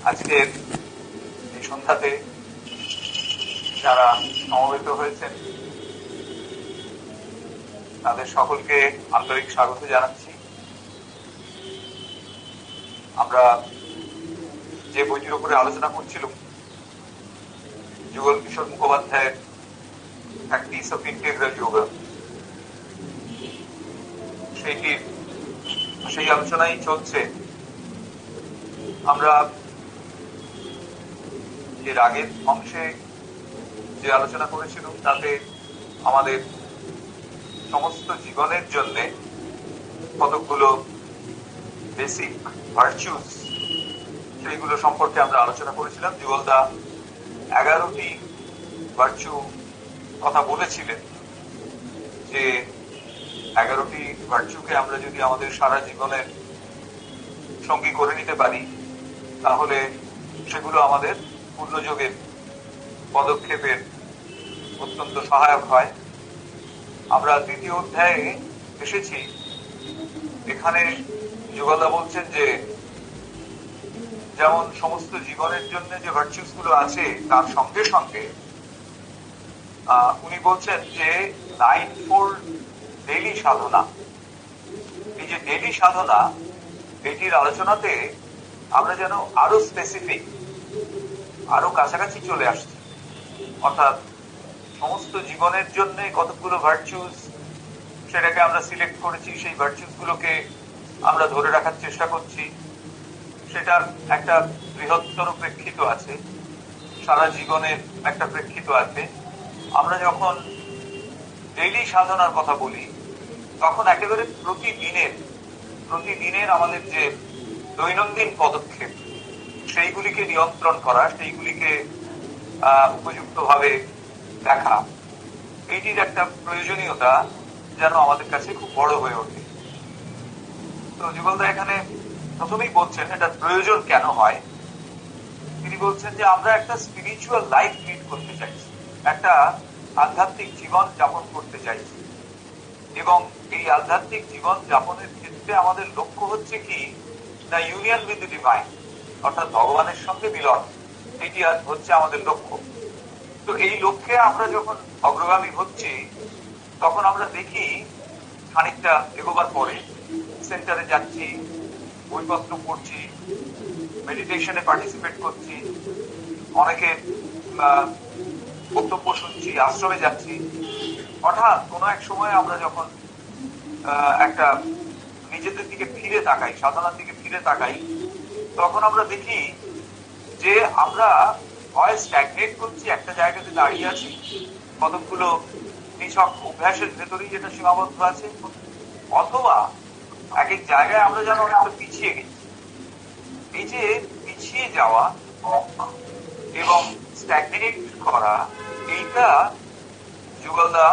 আজকের এই সন্ধ্যাতে যারা সমবেত হয়েছেন তাদের সকলকে আন্তরিক স্বাগত জানাচ্ছি। আমরা যে বইটির উপরে আলোচনা করছিলাম, যুগল কিশোর মুখোপাধ্যায়ের প্র্যাকটিস অফ ইন্টিগ্রাল যোগা, সেই আলোচনাই চলছে। আমরা এর আগের অংশে যে আলোচনা করেছিল তাতে আমাদের সমস্ত জীবনের জন্য কতগুলো বেসিক ভার্চুস সেইগুলো সম্পর্কে আমরা আলোচনা করেছিলাম। যুগলদা 11টি ভার্চু কথা বলেছিলেন, যে 11টি ভার্চুকে আমরা যদি আমাদের সারা জীবনের সঙ্গী করে নিতে পারি তাহলে সেগুলো আমাদের পূর্ণযোগের পদক্ষেপের অত্যন্ত সহায়ক হয়। আমরা দ্বিতীয় অধ্যায়ে এসেছি। এখানে যুগলদা বলছেন যে যেমন সমস্ত জীবনের জন্য যে ভার্চুস গুলো আছে তার সঙ্গে সঙ্গে উনি বলছেন যে 9-fold ডেইলি সাধনা, এই যে ডেইলি সাধনা, এটির আলোচনাতে আমরা যেন আরো স্পেসিফিক, আরো কাছাকাছি চলে আসছি। অর্থাৎ সমস্ত জীবনের জন্য কতগুলো ভার্চুস সেটাকে আমরা সিলেক্ট করেছি, সেই ভার্চুস গুলোকে আমরা ধরে রাখার চেষ্টা করছি। সেটার একটা বৃহত্তর প্রেক্ষিত আছে, সারা জীবনের একটা প্রেক্ষিত আছে। আমরা যখন ডেইলি সাধনার কথা বলি তখন একেবারে প্রতিদিনের আমাদের যে দৈনন্দিন পদক্ষেপ সেইগুলিকে নিয়ন্ত্রণ করা, সেইগুলিকে উপযুক্তভাবে দেখা, এইটির একটা প্রয়োজনীয়তা যেন আমাদের কাছে খুব বড় হয়ে ওঠে। তো যুগলদা এখানে প্রথমেই বলছেন এটা প্রয়োজন কেন হয়। তিনি বলছেন যে আমরা একটা স্পিরিচুয়াল লাইফ লিড করতে চাইছি, একটা আধ্যাত্মিক জীবন যাপন করতে চাইছি, এবং এই আধ্যাত্মিক জীবন যাপনের ক্ষেত্রে আমাদের লক্ষ্য হচ্ছে কি না, ইউনিয়ন উইথ দ্য ডিভাইন, অর্থাৎ ভগবানের সঙ্গে মিলন। এটি হচ্ছে আমাদের লক্ষ্য। তো এই লক্ষ্যে আমরা যখন অগ্রগামী হচ্ছি তখন আমরা দেখি খানিকটা এগোবার পরে সেন্টারে যাচ্ছি, বইপত্র পড়ছি, মেডিটেশনে পার্টিসিপেট করছি, অনেকে বক্তব্য শুনছি, আশ্রমে যাচ্ছি। হঠাৎ কোনো এক সময় আমরা যখন একটা নিজেদের দিকে ফিরে তাকাই, সাধনার দিকে ফিরে তাকাই, তখন আমরা দেখি যে আমরা হয় স্ট্যাগনেট করছি, একটা জায়গাতে দাঁড়িয়ে আছি, কতগুলো নিছক অভ্যাসের ভেতরেই যেটা সীমাবদ্ধ আছে, অথবা এক এক জায়গায় আমরা যেন অনেকটা পিছিয়ে গেছি। এই যে পিছিয়ে যাওয়া এবং স্ট্যাগনেট করা, এইটা যুগলদা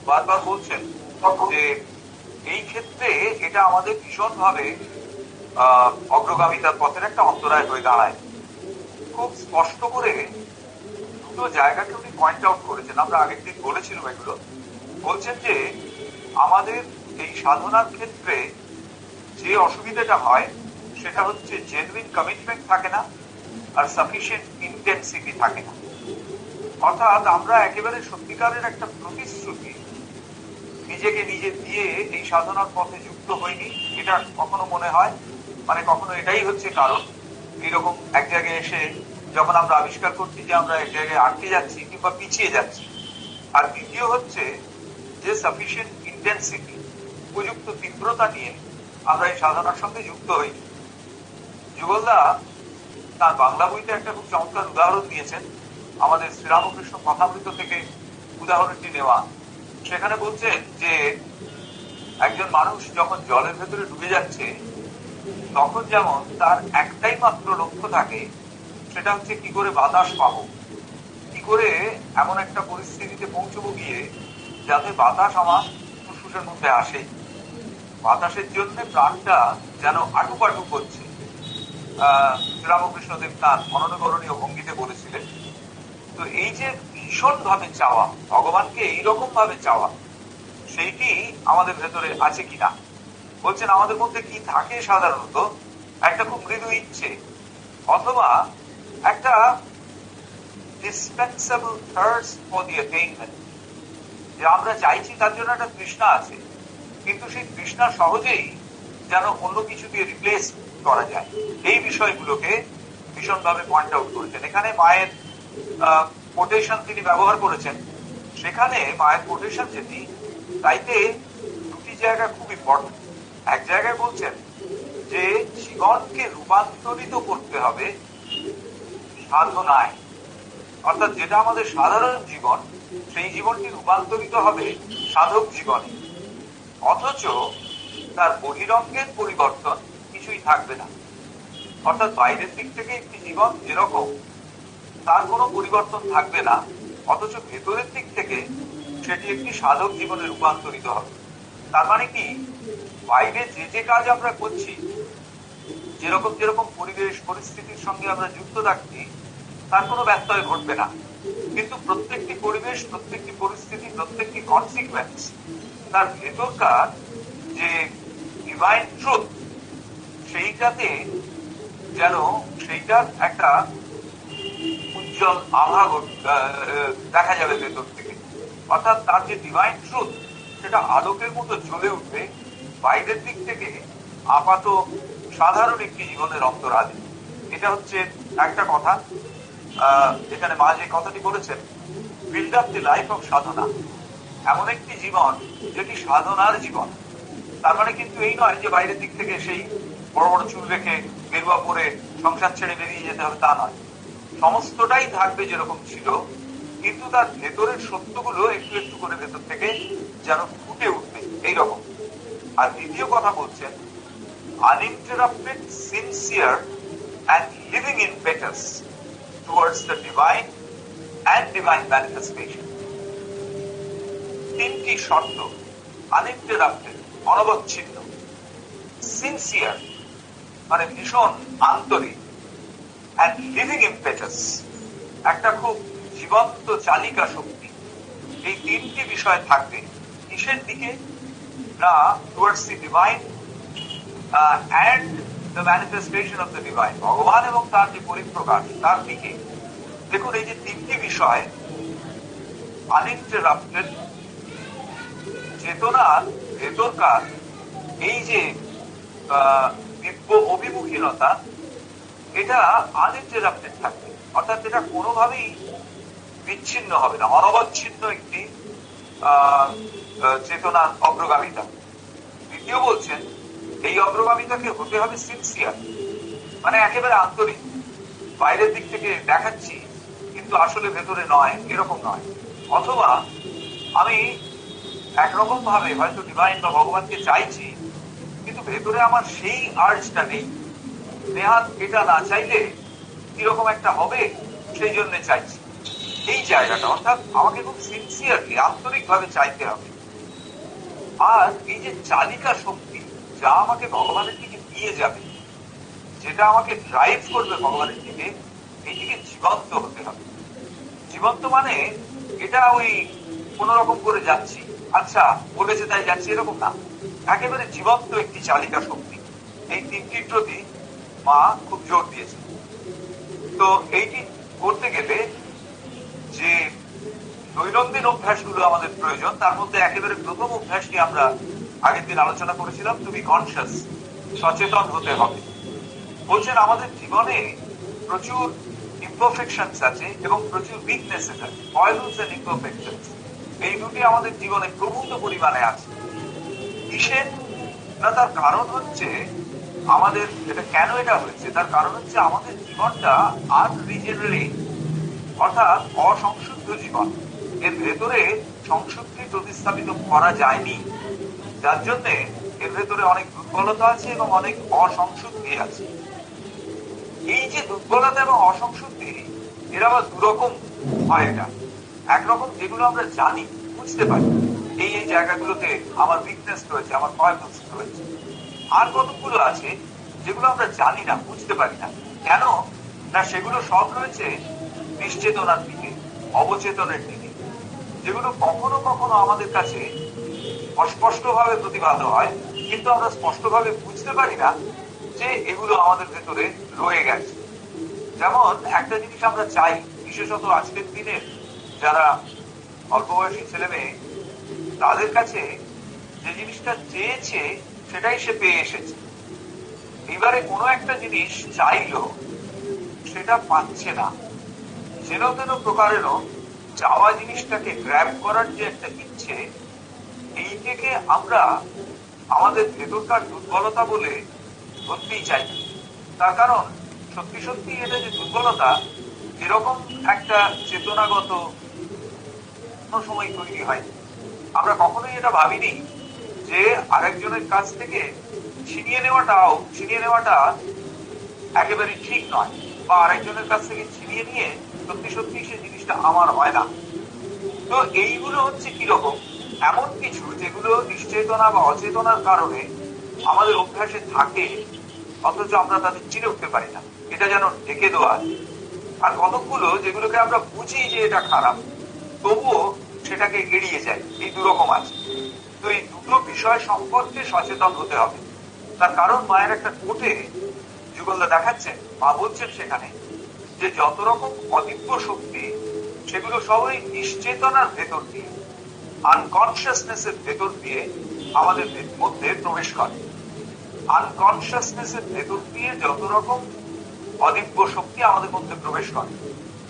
বারবার বলছেন যে এই ক্ষেত্রে এটা আমাদের ভীষণভাবে অগ্রগামিতার পথের একটা অন্তরায় হয়ে দাঁড়ায়। খুব স্পষ্ট করে দুটো জায়গাকে উনি পয়েন্ট আউট করেছেন, আমরা আগের দিন বলেছিলাম এগুলো। বলছেন যে আমাদের এই সাধনার ক্ষেত্রে যে অসুবিধাটা হয় সেটা হচ্ছে জেনুইন কমিটমেন্ট থাকে না, আর সাফিসিয়েন্ট ইন্টেন্সিটি থাকে না। অর্থাৎ আমরা একেবারে সত্যিকারের একটা প্রতিশ্রুতি নিজেকে নিজে দিয়ে এই সাধনার পথে যুক্ত হইনি, এটা কখনো মনে হয়, মানে কখনো এটাই হচ্ছে কারণ। এইরকম এক জায়গায় এসে যখন আমরা আবিষ্কার করছি যে আমরা এক জায়গায় আটকে যাচ্ছি কিংবা পিছিয়ে যাচ্ছি। আর দ্বিতীয় হচ্ছে যে সাফিসিয়েন্ট ইন্টেন্সিটি, উপযুক্ত তীব্রতা নিয়ে আমরা এই সাধনার সঙ্গে যুক্ত হই। যুগলদা তার বাংলা বইতে একটা খুব চমৎকার উদাহরণ দিয়েছেন, আমাদের শ্রীরামকৃষ্ণ কথামৃত থেকে উদাহরণটি নেওয়া। সেখানে বলছেন যে একজন মানুষ যখন জলের ভেতরে ডুবে যাচ্ছে তখন যেমন তার একটাই মাত্র লক্ষ্য থাকে, সেটা হচ্ছে কি করে বাতাস পাবো, কি করে এমন একটা পরিস্থিতিতে পৌঁছবো গিয়ে যাতে বাতাস আমার ফুসফুসের মধ্যে আসে। বাতাসের জন্য প্রাণটা যেন আটুপাটু করছে। শ্রীরামকৃষ্ণদেব তার অননুকরণীয় ভঙ্গিতে বলেছিলেন। তো এই যে ভীষণ ভাবে চাওয়া, ভগবানকে এইরকম ভাবে চাওয়া, সেইটি আমাদের ভেতরে আছে কিনা। বলছেন আমাদের মধ্যে কি থাকে সাধারণত, একটা খুব মৃদু ইচ্ছে অথবা একটা dispensable thirst for the attainment, যে আমরা চাইছি তার জন্য একটা তৃষ্ণা আছে, কিন্তু সেই তৃষ্ণা সহজেই যেন অন্য কিছু দিয়ে রিপ্লেস করা যায়। এই বিষয়গুলোকে ভীষণভাবে পয়েন্ট আউট করেছেন। এখানে মায়ের কোটেশন তিনি ব্যবহার করেছেন, সেখানে মায়ের কোটেশন যেটি, তাইতে দুটি জায়গা খুব ইম্পর্টেন্ট। এক জায়গায় বলছেন যে জীবনকে রূপান্তরিত করতে হবে সাধনায়, অর্থাৎ যেটা আমাদের সাধারণ জীবন সেই জীবনটি রূপান্তরিত হবে সাধক জীবনে, অথচ তার বহিরঙ্গের পরিবর্তন কিছুই থাকবে না। অর্থাৎ বাইরের দিক থেকে একটি জীবন যেরকম তার কোনো পরিবর্তন থাকবে না, অথচ ভেতরের দিক থেকে সেটি একটি সাধক জীবনে রূপান্তরিত হবে। তার মানে কি, বাইরে যে যে কাজ আমরা করছি, যেরকম যেরকম পরিবেশ পরিস্থিতির সঙ্গে আমরা যুক্ত থাকছি, তার কোনো ব্যত্যয় ঘটবে না, কিন্তু প্রত্যেকটি পরিবেশ, প্রত্যেকটি পরিস্থিতি, প্রত্যেকটি কনসিকুয়েন্স তার ভেতরকার যে ডিভাইন ট্রুথ, সেইটাতে যেন সেইটার একটা উজ্জ্বল আভা দেখা যাবে ভেতর থেকে। অর্থাৎ তার যে ডিভাইন ট্রুথ সেটা আলোকের মতো জ্বলে উঠবে বাইরের দিক থেকে আপাত সাধারণ একটি জীবনের অন্তরালে। এটা হচ্ছে একটা কথা। এখানে মা যে কথাটি বলেছেন, build up the life of sadhana, এমন একটি জীবন যেটি সাধনার জীবন। তার মানে কিন্তু এই নয় যে বাইরের দিক থেকে সেই বড় বড় চুল রেখে গেরুয়া পরে সংসার ছেড়ে বেরিয়ে যেতে হবে, তা নয়। সমস্তটাই থাকবে যেরকম ছিল, কিন্তু তার ভেতরের সত্যগুলো একটু একটু করে ভেতর থেকে যেন ফুটে উঠবে, এইরকম। আর দ্বিতীয় কথা বলছেন, uninterrupted, sincere and living impetus towards the divine and divine manifestation. তিনটি শর্ত, uninterrupted অনবচ্ছিন্ন, সিনসিয়ার মানে ভীষণ আন্তরিক, and living impetus একটা খুব জীবন্ত চালিকা শক্তি। এই তিনটি বিষয় থাকবে কিসের দিকে না, towards the divine and the manifestation of the divine, ভগবান এবং তার যে পরিপ্রকাশ তার দিকে। দেখুন এই যে তিনটি বিষয়, uninterrupted চেতনার ভেতরকার এই যে দিব্য অভিমুখীনতা, এটা আনইন্টারাপ্টেড থাকবে, অর্থাৎ এটা কোনোভাবেই বিচ্ছিন্ন হবে না, অনবচ্ছিন্ন একটি চেতনার অগ্রগামিতা। দ্বিতীয় বলছেন এই অগ্রগামিতাকে হতে হবে সিনসিয়ার, মানে একেবারে আন্তরিক। বাইরের দিক থেকে দেখাচ্ছি কিন্তু আসলে ভেতরে নয়, এরকম নয়। অথবা আমি একরকম ভাবে হয়তো ডিভাইন বা ভগবানকে চাইছি, কিন্তু ভেতরে আমার সেই আর্জটা নেই। নেহাত এটা না চাইলে কিরকম একটা হবে, সেই জন্য চাইছি। এই জায়গাটা, অর্থাৎ আমাকে খুব সিনসিয়ারলি আন্তরিক ভাবে চাইতে হবে। আর এই যে চালিকা শক্তি যা আমাকে ভগবানের দিকে নিয়ে যাবে, যেটা আমাকে ড্রাইভ করবে ভগবানের দিকে, এই দিকে জীবন্ত হতে হবে। জীবন্ত মানে এটা ওই কোন রকম করে যাচ্ছি, আচ্ছা বলেছে তাই যাচ্ছি, এরকম না। একেবারে জীবন্ত একটি চালিকা শক্তি। এই তিনটির প্রতি মা খুব জোর দিয়েছে। তো এইটি করতে গেলে যে দৈনন্দিন অভ্যাসগুলো আমাদের প্রয়োজন, তার মধ্যে একেবারে প্রথম অভ্যাসটি আমরা আগের দিন আলোচনা করেছিলাম, টু বি কনসিয়াস, সচেতন হতে হবে। বলছেন আমাদের জীবনে প্রচুর ইমপারফেকশনস আছে এবং প্রচুর উইকনেসেস আছে, ফয়েলস এন্ড ইমপারফেকশনস। এই দুটি আমাদের জীবনে প্রভূত পরিমাণে আছে। কিসের না, তার কারণ হচ্ছে আমাদের, এটা কেন এটা হয়েছে, তার কারণ হচ্ছে আমাদের জীবনটা আনরিজেনারেট, অর্থাৎ অসংশুদ্ধ জীবন। এর ভেতরে সংশুদ্ধি প্রতিস্থাপিত করা যায়নি, যার জন্য এর ভেতরে অনেক দুর্বলতা আছে এবং অনেক অসংশুদ্ধি আছে। এই যে দুর্বলতা এবং অসংশুদ্ধি, এর আবার দুরকম হয়। এটা একরকম যেগুলো আমরা জানি, বুঝতে পারি এই এই জায়গাগুলোতে আমার উইকনেস রয়েছে, আমার ফয়েলস রয়েছে। আর কতগুলো আছে যেগুলো আমরা জানি না, বুঝতে পারি না। কেন না, সেগুলো সব রয়েছে নিশ্চেতনার দিকে, অবচেতনের দিকে, যেগুলো কখনো কখনো আমাদের কাছে অস্পষ্টভাবে প্রতিভাত হয়, কিন্তু আমরা স্পষ্টভাবে বুঝতে পারি না যে এগুলো আমাদের ভেতরে রয়ে গেছে। যেমন একটা জিনিস আমরা চাই, বিশেষত আজকের দিনে যারা অল্প বয়সী ছেলে মেয়ে, তাদের কাছে যে জিনিসটা চেয়েছে সেটাই সে পেয়ে এসেছে। এবারে কোনো একটা জিনিস চাইলো, সেটা পাচ্ছে না, যেন তেন প্রকারেরও চাওয়া জিনিসটাকে গ্র্যাব করার যে একটা ইচ্ছে, এই থেকে আমরা আমাদের ভেতরকার দুর্বলতা বলে ধরতেই চাই। তার কারণ সত্যি সত্যি এটা যে দুর্বলতা, এরকম একটা চেতনাগত কোনো সময় তৈরি হয়। আমরা কখনোই এটা ভাবিনি যে আরেকজনের কাছ থেকে ছিনিয়ে নেওয়াটা একেবারে ঠিক নয়, বা আরেকজনের কাছ থেকে ছিনিয়ে নিয়ে সত্যি সত্যি সে জিনিসটা আমার হয় না। তো এইগুলো হচ্ছে কিরকম, এমন কিছু যেগুলো নিশ্চেতনা বা অচেতনার কারণে আমাদের অভ্যাসে থাকে, অথচ আমরা তাদের চিনে উঠতে পারি না। এটা যেন ঢেকে দেওয়া। আর কতকগুলো যেগুলোকে আমরা বুঝি যে এটা খারাপ, তবুও সেটাকে এড়িয়ে যায়। এই দুরকম আছে। তো এই দুটো বিষয় সম্পর্কে সচেতন হতে হবে। তার কারণ মায়ের একটা কোটে যুগলদা দেখাচ্ছেন, মা বলছেন সেখানে যে যত রকম অদিব্য শক্তি, সেগুলো সবই নিশ্চেতনার ভেতর দিয়ে, আনকনসিয়াসনেসের ভেতর দিয়ে আমাদের মধ্যে প্রবেশ করে। আনকনসিয়াসনেসের ভেতর দিয়ে যত রকম অদিব্য শক্তি আমাদের মধ্যে প্রবেশ করে।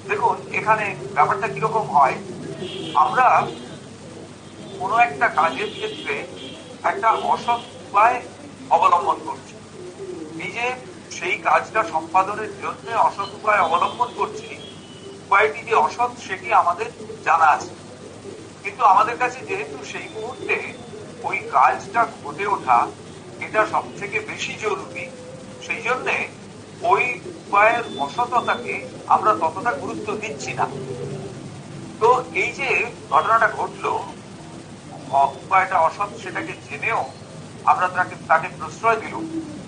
দেখুন এখানে ব্যাপারটা কিরকম হয়, আমরা কোনো একটা কাজের ক্ষেত্রে একটা অসৎ উপায় অবলম্বন করছি। এই যে সেই কাজটা সম্পাদনের জন্য অসৎ উপায় অবলম্বন করছি, উপায়টি যে অসৎ সেটি আমাদের জানা আছে, কিন্তু আমাদের কাছে যেহেতু সেই মুহূর্তে ওই কাজটা ঘটে ওঠা এটা সব থেকে বেশি জরুরি, সেই জন্যে ওই উপায়ের অসততাকে আমরা ততটা গুরুত্ব দিচ্ছি না। তো এই যে ঘটনাটা ঘটলো, উপায়টা অসৎ সেটাকে জেনেও আমরা তাকে প্রশ্রয় দিল,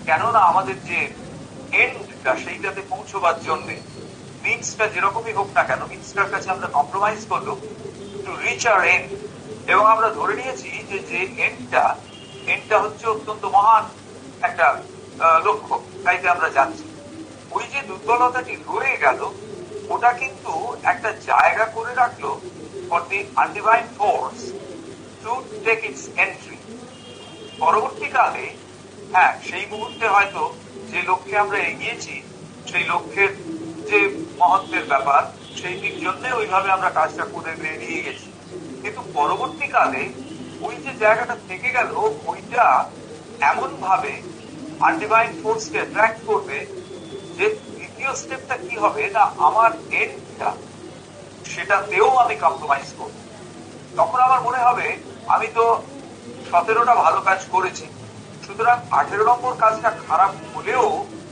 কেননা আমাদের যে এন্ডটা সেইটাতে পৌঁছবার জন্য মিন্সটা যেরকমই হোক না কেন, মিন্সটার কাছে আমরা কম্প্রোমাইজ করলো টু রিচ আর এন্ড। এবং আমরা ধরে নিয়েছি যে যে এন্ডটা হচ্ছে অত্যন্ত মহান একটা লক্ষ্য, তাইতে আমরা যাচ্ছি। ওই যে দুর্বলতাটি রয়ে গেল, ওটা কিন্তু একটা জায়গা করে রাখলো for the undivine force to take its entry. পরবর্তীকালে হ্যাঁ, সেই মুহূর্তে হয়তো যে লক্ষ্যে আমরা এগিয়েছি, সেই লক্ষ্যের যে মহত্বের ব্যাপার, সেই দিক জন্য ওইভাবে আমরা কাজটা করে বেরিয়ে গেছি। কিন্তু পরবর্তীকালে ওই যে জায়গাটা থেকে গেল, ওইটা এমন ভাবে আনডিভাইন ফোর্সকে অ্যাট্রাক্ট করবে যে দ্বিতীয় স্টেপটা কি হবে না, আমার এন্ডটা সেটাতেও আমি কম্প্রোমাইজ করব। তখন আমার মনে হবে আমি তো 17টা ভালো কাজ করেছি, সুতরাং 18 নম্বর কাজটা খারাপ হলেও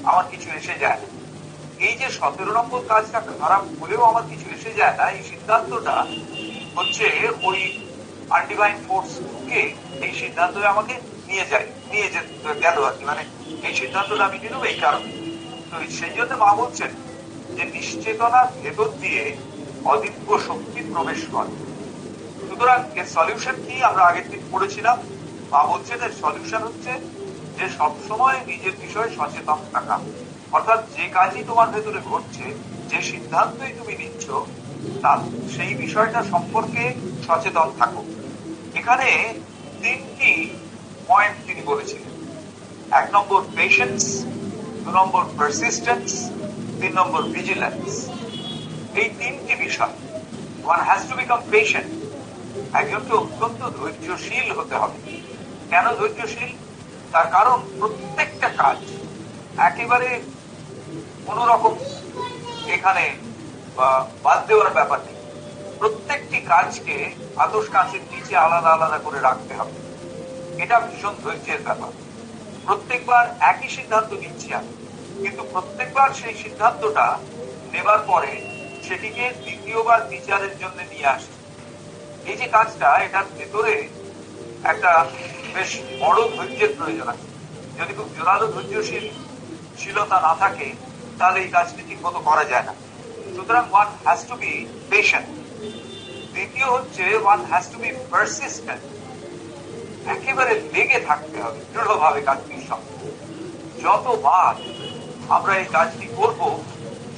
আমার কিছু এসে যায় না। এই যে 17 নম্বর কাজটা খারাপ হলেও আমার কিছু এসে যায় না, এই সিদ্ধান্তটা হচ্ছে ওই আনডিভাইন ফোর্স কে এই সিদ্ধান্ত আমাকে নিয়ে গেল আর কি। মানে এই সিদ্ধান্তটা আমি নিলাম এই কারণে। তো সেই জন্য মা বলছেন যে নিশ্চেতনার ভেতর দিয়ে অদিব্য শক্তি প্রবেশ করে। সুতরাং এর সলিউশন কি আমরা আগের দিন পড়েছিলাম। মা বলছেন এর সলিউশন হচ্ছে যে সবসময় নিজের বিষয়ে সচেতন থাকা, অর্থাৎ যে কাজই তোমার ভেতরে ঘটছে, যে সিদ্ধান্তই তুমি নিচ্ছ, তার সেই বিষয়টা সম্পর্কে সচেতন থাকো। এখানে 3টি পয়েন্ট তিনি বলেছিলেন। 1 নম্বর পেশেন্স, 2 নম্বর পারসিস্টেন্স, 3 নম্বর ভিজিলেন্স। এই 3টি বিষয়। One has to become patient, একজনকে অত্যন্ত ধৈর্যশীল হতে হবে। কেন ধৈর্যশীল? তার কারণ প্রত্যেকটা কাজ একেবারে কোন রকম এখানে বাদ দেওয়ার ব্যাপার নেই। প্রত্যেকটি কাজকে আতশ কাঁচের নিচে আলাদা আলাদা করে রাখতে হবে। এটা ভীষণ ধৈর্যের ব্যাপার। প্রত্যেকবার একই সিদ্ধান্ত নিচ্ছি আমি, কিন্তু প্রত্যেকবার সেই সিদ্ধান্তটা নেবার পরে সেটিকে দ্বিতীয়বার বিচারের জন্য নিয়ে আসছি। এই যে কাজটা, এটার ভেতরে একটা বেশ বড় ধৈর্যের প্রয়োজন আছে। যদি খুব জোরালো ধৈর্যশীলতা না থাকে, তাহলে এই কাজটি ঠিক মতো করা যায় না। সুতরাং one has to be patient. দ্বিতীয় হচ্ছে one has to be persistent, একেবারে লেগে থাকতে হবে দৃঢ়ভাবে কাজটির সঙ্গে। যতবার আমরা এই কাজটি করব,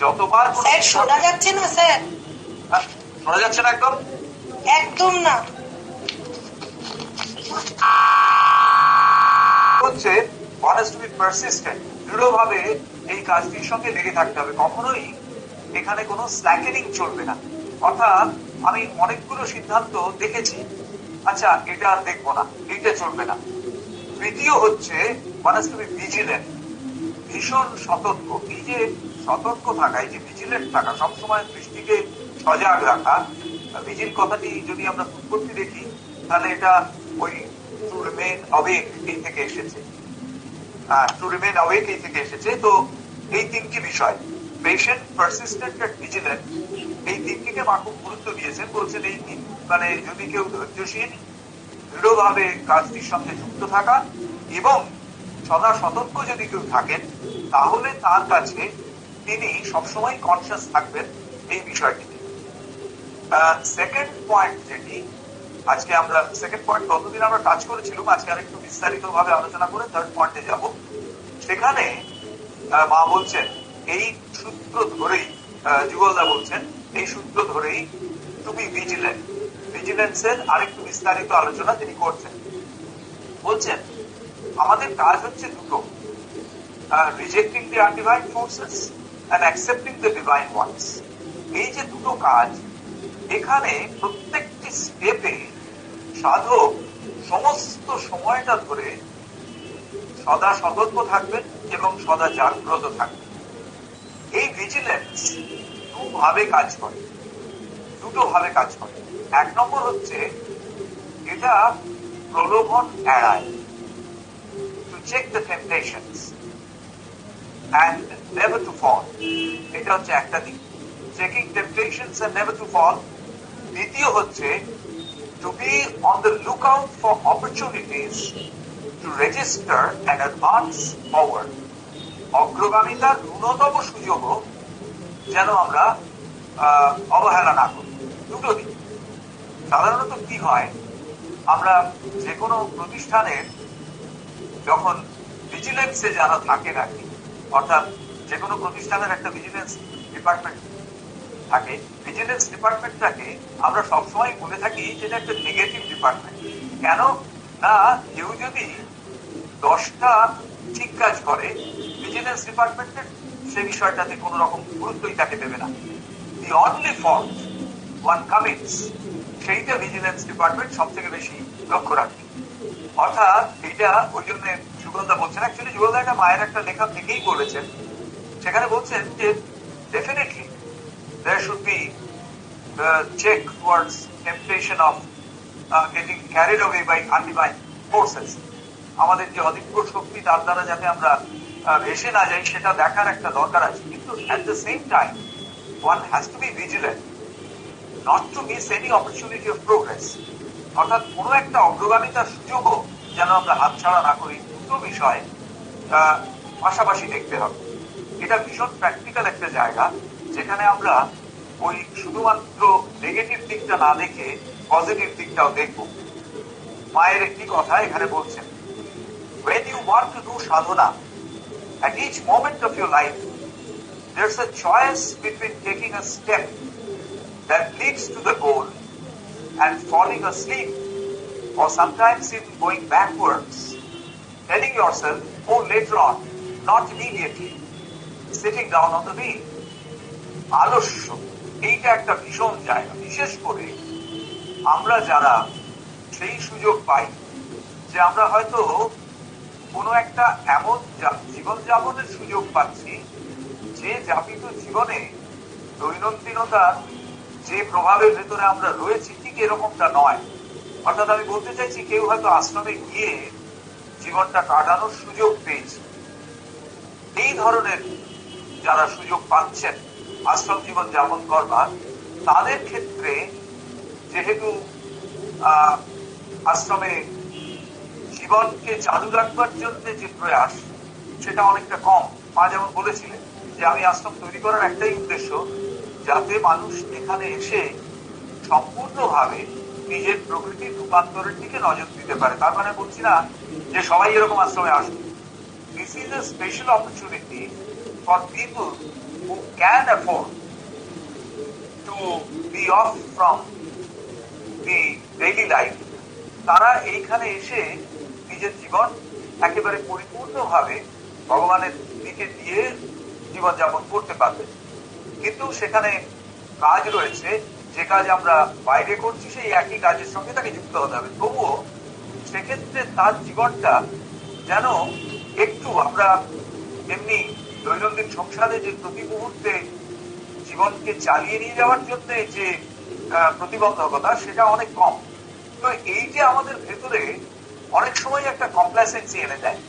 যতবার স্যার শোনা যাচ্ছে না স্যার? শোনা যাচ্ছে না একদম? একদম না। হচ্ছে one has to be persistent, দৃঢ়ভাবে এই কাজটির সঙ্গে লেগে থাকতে হবে, কখনোই এখানে কোনো স্ল্যাকেনিং চলবে না। অর্থাৎ আমি অনেকগুলো সিদ্ধান্ত দেখেছি, আচ্ছা এটা আর দেখবো না, এইটা চলবে না। তৃতীয় হচ্ছে one has to be vigilant, ভীষণ সতর্ক। এই যে সতর্ক থাকা, এই যে ভিজিলেন্ট থাকা, সবসময় দৃষ্টিকে সজাগ রাখা, ভিজিল কথাটি যদি আমরা উৎপত্তি দেখি তাহলে এটা ওই টু রিমেইন অওয়েক এই থেকে এসেছে, টু রিমেইন অওয়েক এই থেকে এসেছে। তো এই তিনটি বিষয়, পেশেন্ট, পারসিস্টেন্ট আর ভিজিলেন্ট, এই তিনটিকে মা খুব গুরুত্ব দিয়েছেন। বলছেন এই তিন মানে যদি কেউ ধৈর্যশীল, দৃঢ়ভাবে কাজটির সঙ্গে যুক্ত থাকা এবং সদা সতর্ক যদি কেউ থাকেন, তাহলে তার কাছে তিনি সবসময় কনসিয়াস থাকবেন এই বিষয়টি। সেকেন্ড পয়েন্ট যেটি আজকে আমরা, সেকেন্ড পয়েন্ট গতদিন আমরা টাচ করেছিলাম, আজকে আরেকটু বিস্তারিত ভাবে আলোচনা করে থার্ড পয়েন্টে যাব। সেখানে মা বলছেন এই সূত্র ধরেই, যুগলদা বলছেন এই সূত্র ধরেই টু বি ভিজিলেন্ট, ভিজিলেন্সের আরেকটু বিস্তারিত আলোচনা তিনি করছেন। বলছেন আমাদের কাজ হচ্ছে দুটো, rejecting the undivine forces and accepting the divine ones. এই যে দুটো কাজ, এখানে প্রত্যেকটি স্টেপে সাধক সমস্ত সময়টা ধরে সদা সতর্ক থাকবেন এবং সদা জাগ্রত থাকবেন। এই ভিজিলেন্স দুভাবে কাজ করে, দুটো ভাবে কাজ করে। এক নম্বর হচ্ছে এটা প্রলোভন এড়ায়, to check the temptations and never to fall, এটা হচ্ছে একটা দিক, checking temptations and never to fall। দ্বিতীয় হচ্ছে to be on the lookout for opportunities to register and advance forward, অগ্রগামিতার ন্যূনতম সুযোগও যেন আমরা অবহেলা না করি। দুটো দিক। সাধারণত কি হয়, আমরা যে কোনো প্রতিষ্ঠানের যখন ভিজিলেন্সে যারা থাকেন আর কি, অর্থাৎ যে কোনো প্রতিষ্ঠানের একটা ভিজিলেন্স ডিপার্টমেন্ট থাকে, ভিজিলেন্স ডিপার্টমেন্টটাকে আমরা সবসময় বলে থাকি যেটা একটা নেগেটিভ ডিপার্টমেন্ট। কেন না, কেউ যদি 10টা ঠিক কাজ করে, ভিজিলেন্স ডিপার্টমেন্টের সে বিষয়টাতে কোন রকম গুরুত্বই তাকে দেবে না। The only fault one commits, সেইটা ভিজিলেন্স ডিপার্টমেন্ট সব থেকে বেশি লক্ষ্য রাখবে। অর্থাৎ এটা ওই জন্য যুগলদা বলছেন, অ্যাকচুয়ালি যুগলদা একটা মায়ের একটা লেখা থেকেই বলেছেন, সেখানে বলছেন যে definitely there should be check towards temptation of getting carried away by undivine forces, আমাদের যে অধিক শক্তি তার দ্বারা যাতে আমরা ভেসে না যাই সেটা দেখার একটা দরকার আছে। কিন্তু at the same time one has to be vigilant not to miss any opportunity of progress, অর্থাৎ কোনো একটা অগ্রগামিতার সুযোগও যেন আমরা হাতছাড়া না করি। দুটো বিষয় পাশাপাশি দেখতে হবে। এটা ভীষণ প্র্যাকটিক্যাল একটা জায়গা, যেখানে আমরা ওই শুধুমাত্র নেগেটিভ দিকটা না দেখে পজিটিভ দিকটাও দেখব। মায়ের একটি কথা এখানে বলছেন, when you want to do sadhana at each moment of your life, there's a choice between taking a step that leads to the goal and falling asleep, or sometimes even going backwards, telling yourself, oh later on, not immediately, sitting down on the wheel. আলস্য, এইটা একটা ভীষণ জায়গা। বিশেষ করে আমরা যারা সেই সুযোগ পাই যে আমরা হয়তো কোনো একটা এমন জীবনযাপনের সুযোগ পাচ্ছি যে যাপিত জীবনে দৈনন্দিনতার যে প্রভাবের ভেতরে আমরা রয়েছি ঠিক এরকমটা নয়। অর্থাৎ আমি বলতে চাইছি, কেউ হয়তো আশ্রমে গিয়ে জীবনটা কাটানোর সুযোগ পেয়েছে। এই ধরনের যারা সুযোগ পাচ্ছেন আশ্রম জীবন যাপন করবার, তাদের ক্ষেত্রে যেহেতু আশ্রমে জীবনকে চালু রাখবার জন্য যে প্রয়াস সেটা অনেকটা কম। মা যেমন বলেছিলেন যে আমি আশ্রম তৈরি করার একটাই উদ্দেশ্য, যাতে মানুষ এখানে এসে সম্পূর্ণভাবে নিজের প্রকৃতির রূপান্তরের দিকে নজর দিতে পারে। তার মানে বলছি না যে সবাই এরকম আশ্রমে আসবে। This is a special opportunity for people who can afford to be off from the daily life, তারা এইখানে এসে নিজের জীবন একেবারে পরিপূর্ণভাবে ভগবানের দিকে দিয়ে জীবনযাপন করতে পারবে। কিন্তু সেখানে কাজ রয়েছে, যে কাজ আমরা বাইরে করছি সেই একই কাজের সঙ্গে তাকে যুক্ত হতে হবে। তবুও সেক্ষেত্রে তার জীবনটা যেন একটু আমরা এমনি দৈনন্দিন সংসারে যে প্রতি মুহূর্তে জীবনকে চালিয়ে নিয়ে যাওয়ার জন্য যে প্রতিবন্ধকতা সেটা অনেক কম। তো এই যে আমাদের ভেতরে অনেক সময় একটা কমপ্লেসেন্সি এনে দেয়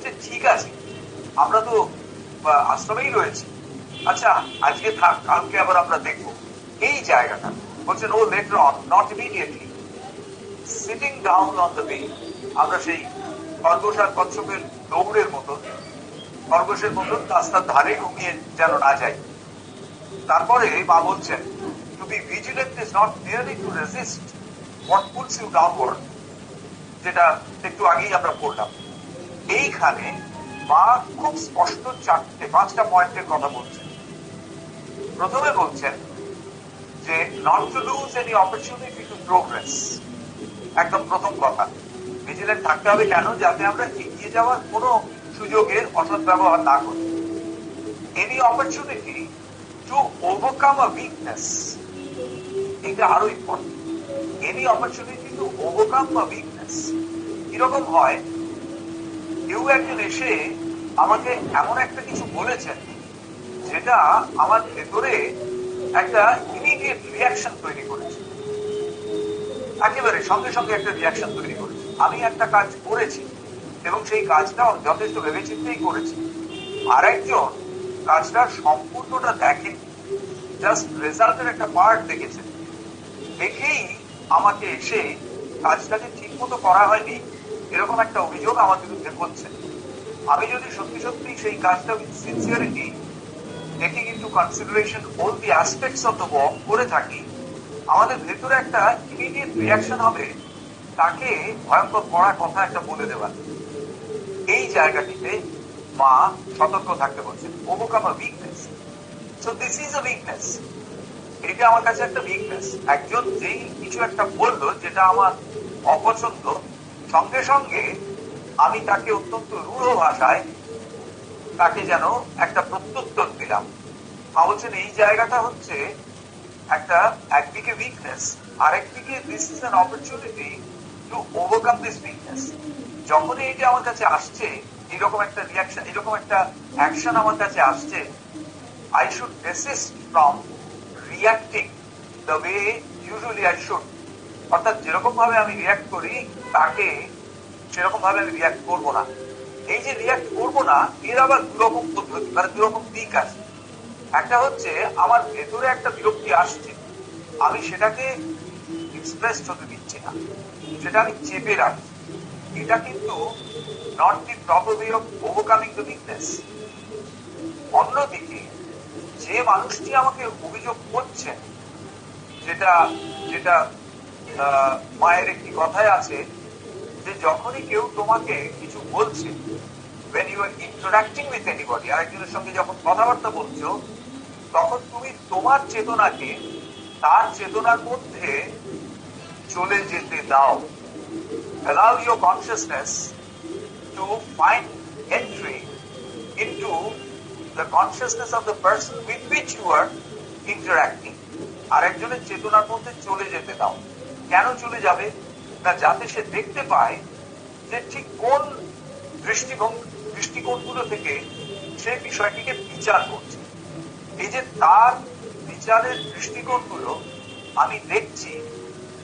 যে ঠিক আছে আমরা তো আশ্রমেই রয়েছি, আচ্ছা আজকে থাক, কালকে আবার আমরা দেখবো। এই জায়গাটা বলছেন ও later on, not immediately, sitting down on the bay. আমরা সেই খরগোশ আর কচ্ছপের দৌড়ের মতন, খরগোশের মতন রাস্তার ধারে ঘুমিয়ে যেন না যাই। তারপরে মা বলছেন to be vigilant is not merely to resist what puts you downward, যেটা একটু আগেই আমরা পড়লাম। এইখানে মা খুব স্পষ্ট পাঁচটা পয়েন্টের কথা বলছেন। প্রথমে বলছেন যে not to lose any opportunity to progress. একদম প্রথম কথা, ভিজিলেন্ট থাকতে হবে কেন? যাতে আমরা এগিয়ে যাওয়ার কোনো সুযোগের অসৎ ব্যবহার না করি। Any opportunity to overcome a weakness, এটা আরো important. Any opportunity to overcome a weakness কিরকম হয়? কেউ একজন এসে আমাকে এমন একটা কিছু বলেছেন যেটা আমার ভেতরে একটা ইমিডিয়েট রিয়াকশন তৈরি করেছে, একেবারে সঙ্গে সঙ্গে একটা রিয়াকশন তৈরি করেছে। আমি একটা কাজ করেছি এবং সেই কাজটা যথেষ্ট ভেবেচিন্তেই করেছি। আর একজন কাজটা সম্পূর্ণটা দেখেন, জাস্ট রেজাল্টের একটা পার্ট দেখেছেন, দেখেই আমাকে এসে কাজটাকে ঠিক মতো করা হয়নি এরকম একটা অভিযোগ আমার বিরুদ্ধে করছে। আমি যদি সত্যি সত্যি সেই কাজটা with sincerity, taking into consideration all the aspects of the work করে থাকি, আমাদের ভেতরে একটা ইমিডিয়েট রিয়াকশন হবে তাকে ভয়ঙ্কর কড়া কথা একটা বলে দেওয়ার। এই জায়গাটিতে মা সতর্ক থাকতে বলছেন, overcome a weakness. So this is a weakness. এটা আমার কাছে একটা উইকনেস। একজন যেই কিছু একটা বললো যেটা আমার অপছন্দ, সঙ্গে সঙ্গে আমি তাকে অত্যন্ত রূঢ় ভাষায় তাকে যেন একটা প্রত্যুত্তর দিলাম। মা বলছেন এই জায়গাটা হচ্ছে একটা, একদিকে উইকনেস, আরেকদিকে this is an opportunity to overcome this weakness. যখনই এটা আমার কাছে আসছে, এরকম একটা রিয়াকশন, এরকম একটা অ্যাকশন আমার কাছে আসছে, I should desist from reacting the way usually I should. অর্থাৎ যেরকম ভাবে আমি রিয়াক্ট করি তাকে সেরকম ভাবে আমি রিয়াক্ট করবো না। এই যে রিয়াক্ট করবো না, এর আবার দুরকম পদ্ধতি, মানে দুরকম দিক আছে। একটা হচ্ছে আমার ভেতরে একটা বিরক্তি আসছে, আমি সেটাকে এক্সপ্রেস হতে দিচ্ছি না, সেটা আমি চেপে রাখছি। এটা কিন্তু not the proper way of overcoming the weakness. অন্যদিকে যে মানুষটি আমাকে অভিযোগ করছেন, যেটা যেটা মায়ের একটি কথায় আছে যে যখনই কেউ তোমাকে কিছু বলছে, when you are interacting with anybody, আরেকজনের সঙ্গে যখন কথাবার্তা বলছো, তখন তুমি তোমার চেতনাকে তার চেতনার মধ্যে চলে যেতে দাও। allow your consciousness to find entry into the consciousness of the person with which you are interacting. আরেকজনের চেতনার মধ্যে চলে যেতে দাও। কেন চলে যাবে না? যাতে সে দেখতে পায় যে ঠিক কোন দৃষ্টিকোণগুলো থেকে সে বিষয়টিকে বিচার করছে। এই যে তার বিচারের দৃষ্টিকোণগুলো আমি দেখছি,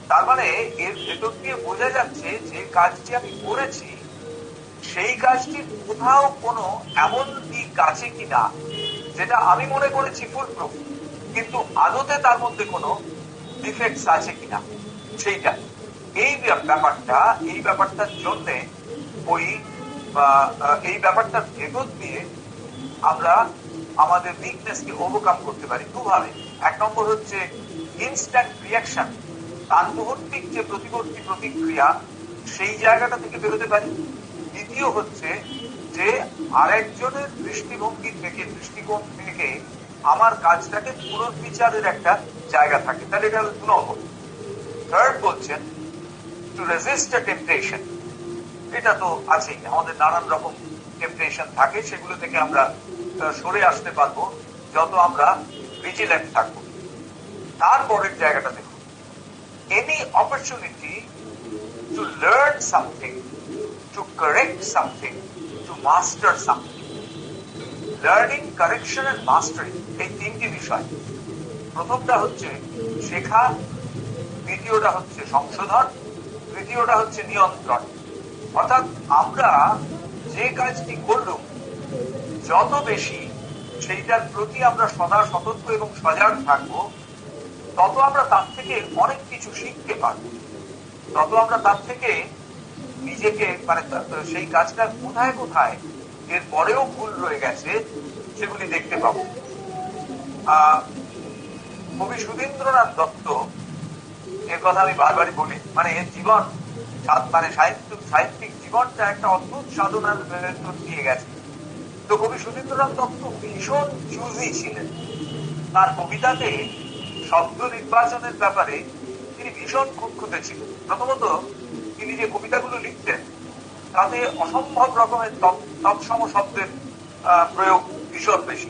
তার মানে এর ভেতর দিয়ে বোঝা যাচ্ছে যে কাজটি আমি করেছি সেই কাজটির কোথাও কোনো এমন দিক আছে কিনা যেটা আমি মনে করেছি ফুল প্রুফ, কিন্তু আদতে তার মধ্যে কোনো ডিফেক্টস আছে কিনা সেইটা। এই ব্যাপারটার জন্যে এই ব্যাপারটার ভেতর দিয়ে আমরা আমাদের উইকনেসকে ওভারকাম করতে পারি দুভাবে। এক নম্বর হচ্ছে ইনস্ট্যান্ট রিয়াকশন, তার মুহূর্তিক যে প্রতিক্রিয়া, সেই জায়গাটা থেকে বেরোতে পারি। দ্বিতীয় হচ্ছে যে আরেকজনের দৃষ্টিভঙ্গি থেকে, দৃষ্টিকোণ থেকে আমার কাজটাকে পুনর্বিচারের একটা জায়গা থাকে, তাহলে এটা হলো 2 নম্বর। থার্ড বলছেন টু রেজিস্ট আ টেম্পটেশন। এটা তো আছেই, আমাদের নানান রকম টেম্পটেশন থাকে, সেগুলো থেকে আমরা সরে আসতে পারবো যত আমরা ভিজিল্যান্ট থাকবো। তারপরের জায়গাটা দেখুন, any opportunity to learn something, to correct something, to master something. Learning, correction and mastering, এই 3টি বিষয়। প্রথমটা হচ্ছে শেখা, দ্বিতীয়টা হচ্ছে সংশোধন, তৃতীয়টা হচ্ছে নিয়ন্ত্রণ। অর্থাৎ আমরা যে কাজটি করলাম, যত বেশি সেইটার প্রতি আমরা সদা সতর্ক এবং সজাগ থাকবো, তত আমরা তার থেকে অনেক কিছু শিখতে পারবো, তত আমরা তার থেকে নিজেকে মানে সেই কাজটা কোথায় কোথায় এর পরেও ভুল রয়ে গেছে সেগুলি দেখতে পাবো। কবি সুধীন্দ্রনাথ দত্ত, এর কথা আমি বারবারই বলি, মানে এর জীবন, মানে সাহিত্যিক জীবনটা একটা অদ্ভুত সাধনার ভেতর দিয়ে গেছে। তো কবি সুধীন্দ্রনাথ দত্ত ভীষণ চুজি ছিলেন। তার কবিতাতে শব্দ নির্বাচনের ব্যাপারে তিনি ভীষণ খুঁতখুঁতে ছিলেন। প্রথমত তিনি যে কবিতাগুলো লিখতেন তাতে অসম্ভব রকমের তৎসম শব্দের প্রয়োগ ভীষণ বেশি।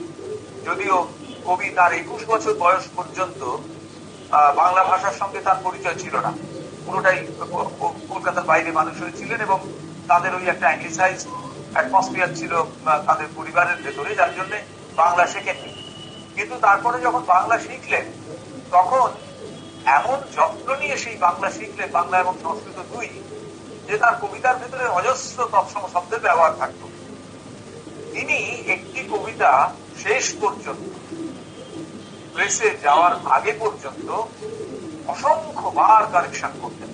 যদিও কবি তার 21 বছর বয়স পর্যন্ত বাংলা ভাষার সঙ্গে তার পরিচয় ছিল না, পুরোটাই কলকাতার বাইরে মানুষ হয়েছিলেন এবং তাদের ওই একটা অ্যাংলিসাইজ অ্যাটমসফিয়ার ছিল তাদের পরিবারের ভেতরে, যার জন্য বাংলা শেখেননি। কিন্তু তারপরে যখন বাংলা শিখলেন, তখন এমন যত্ন নিয়ে সেই বাংলা শিখলেন, বাংলা এবং সংস্কৃত দুই, যে তার কবিতার ভেতরে অজস্র তৎসম শব্দের ব্যবহার থাকত। তিনি একটি কবিতা শেষ পর্যন্ত, প্রেসে যাওয়ার আগে পর্যন্ত অসংখ্যবার কারেকশন করতেন।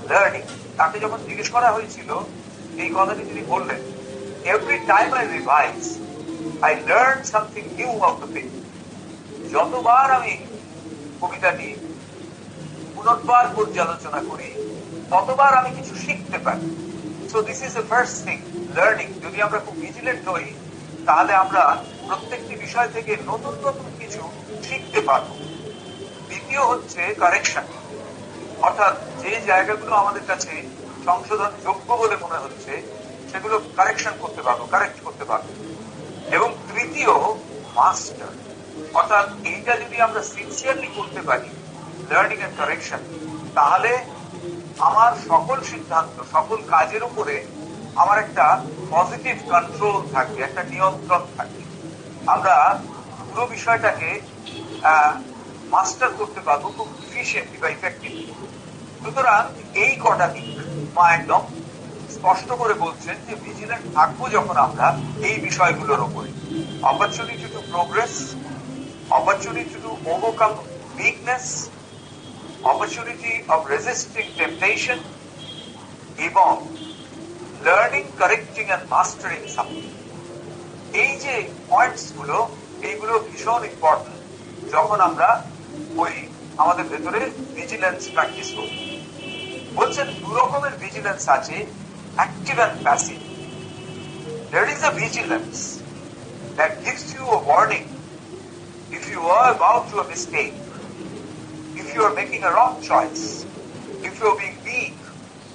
লার্নিং, তাকে যখন জিজ্ঞেস করা হয়েছিল এই কথাটি, তিনি বললেন, every time I revise I learn something new out of it. যতবার আমি কবিতাটি পুনর্বার পর্যালোচনা করি, ততবার আমি কিছু শিখতে পারি। So this is the first thing, learning. যদি আমরা খুব ভিজিলেন্ট হই, তাহলে আমরা প্রত্যেকটি বিষয় থেকে নতুন নতুন কিছু শিখতে পারবো। দ্বিতীয় হচ্ছে কারেকশন, অর্থাৎ যে জায়গাগুলো আমাদের কাছে সংশোধন যোগ্য বলে মনে হচ্ছে সেগুলো কারেকশন করতে পারবো, কারেক্ট করতে পারবো। এবং তৃতীয় মাস্টার, অর্থাৎ এইটা যদি আমরা সিনসিয়ারলি করতে পারি, লার্নিং এন্ড কারেকশন, তাহলে আমার সকল সিদ্ধান্ত, সকল কাজের উপরে আমার একটা পজিটিভ কন্ট্রোল থাকবে, একটা নিয়ন্ত্রণ থাকবে। আমরা পুরো বিষয়টাকে মাস্টার করতে পারবো খুব ইফিশিয়েন্টলি বা ইফেক্টিভলি। সুতরাং এই কটা দিক মা একদম স্পষ্ট করে বলছেন যে ভিজিল্যান্ট থাকবো যখন আমরা এই বিষয়গুলোর উপরে। Opportunity to progress, opportunity to overcome weakness, opportunity of resisting temptation, এবং learning, correcting and mastering something. এই যে পয়েন্টস গুলো, এইগুলো ভীষণ ইম্পর্টেন্ট যখন আমরা ওই আমাদের ভেতরে ভিজিলেন্স প্র্যাকটিস করি। বলছেন 2 রকমের ভিজিলেন্স আছে, active and passive. There is a vigilance that gives you a warning if you are about to a mistake, if you are making a wrong choice, if you are being weak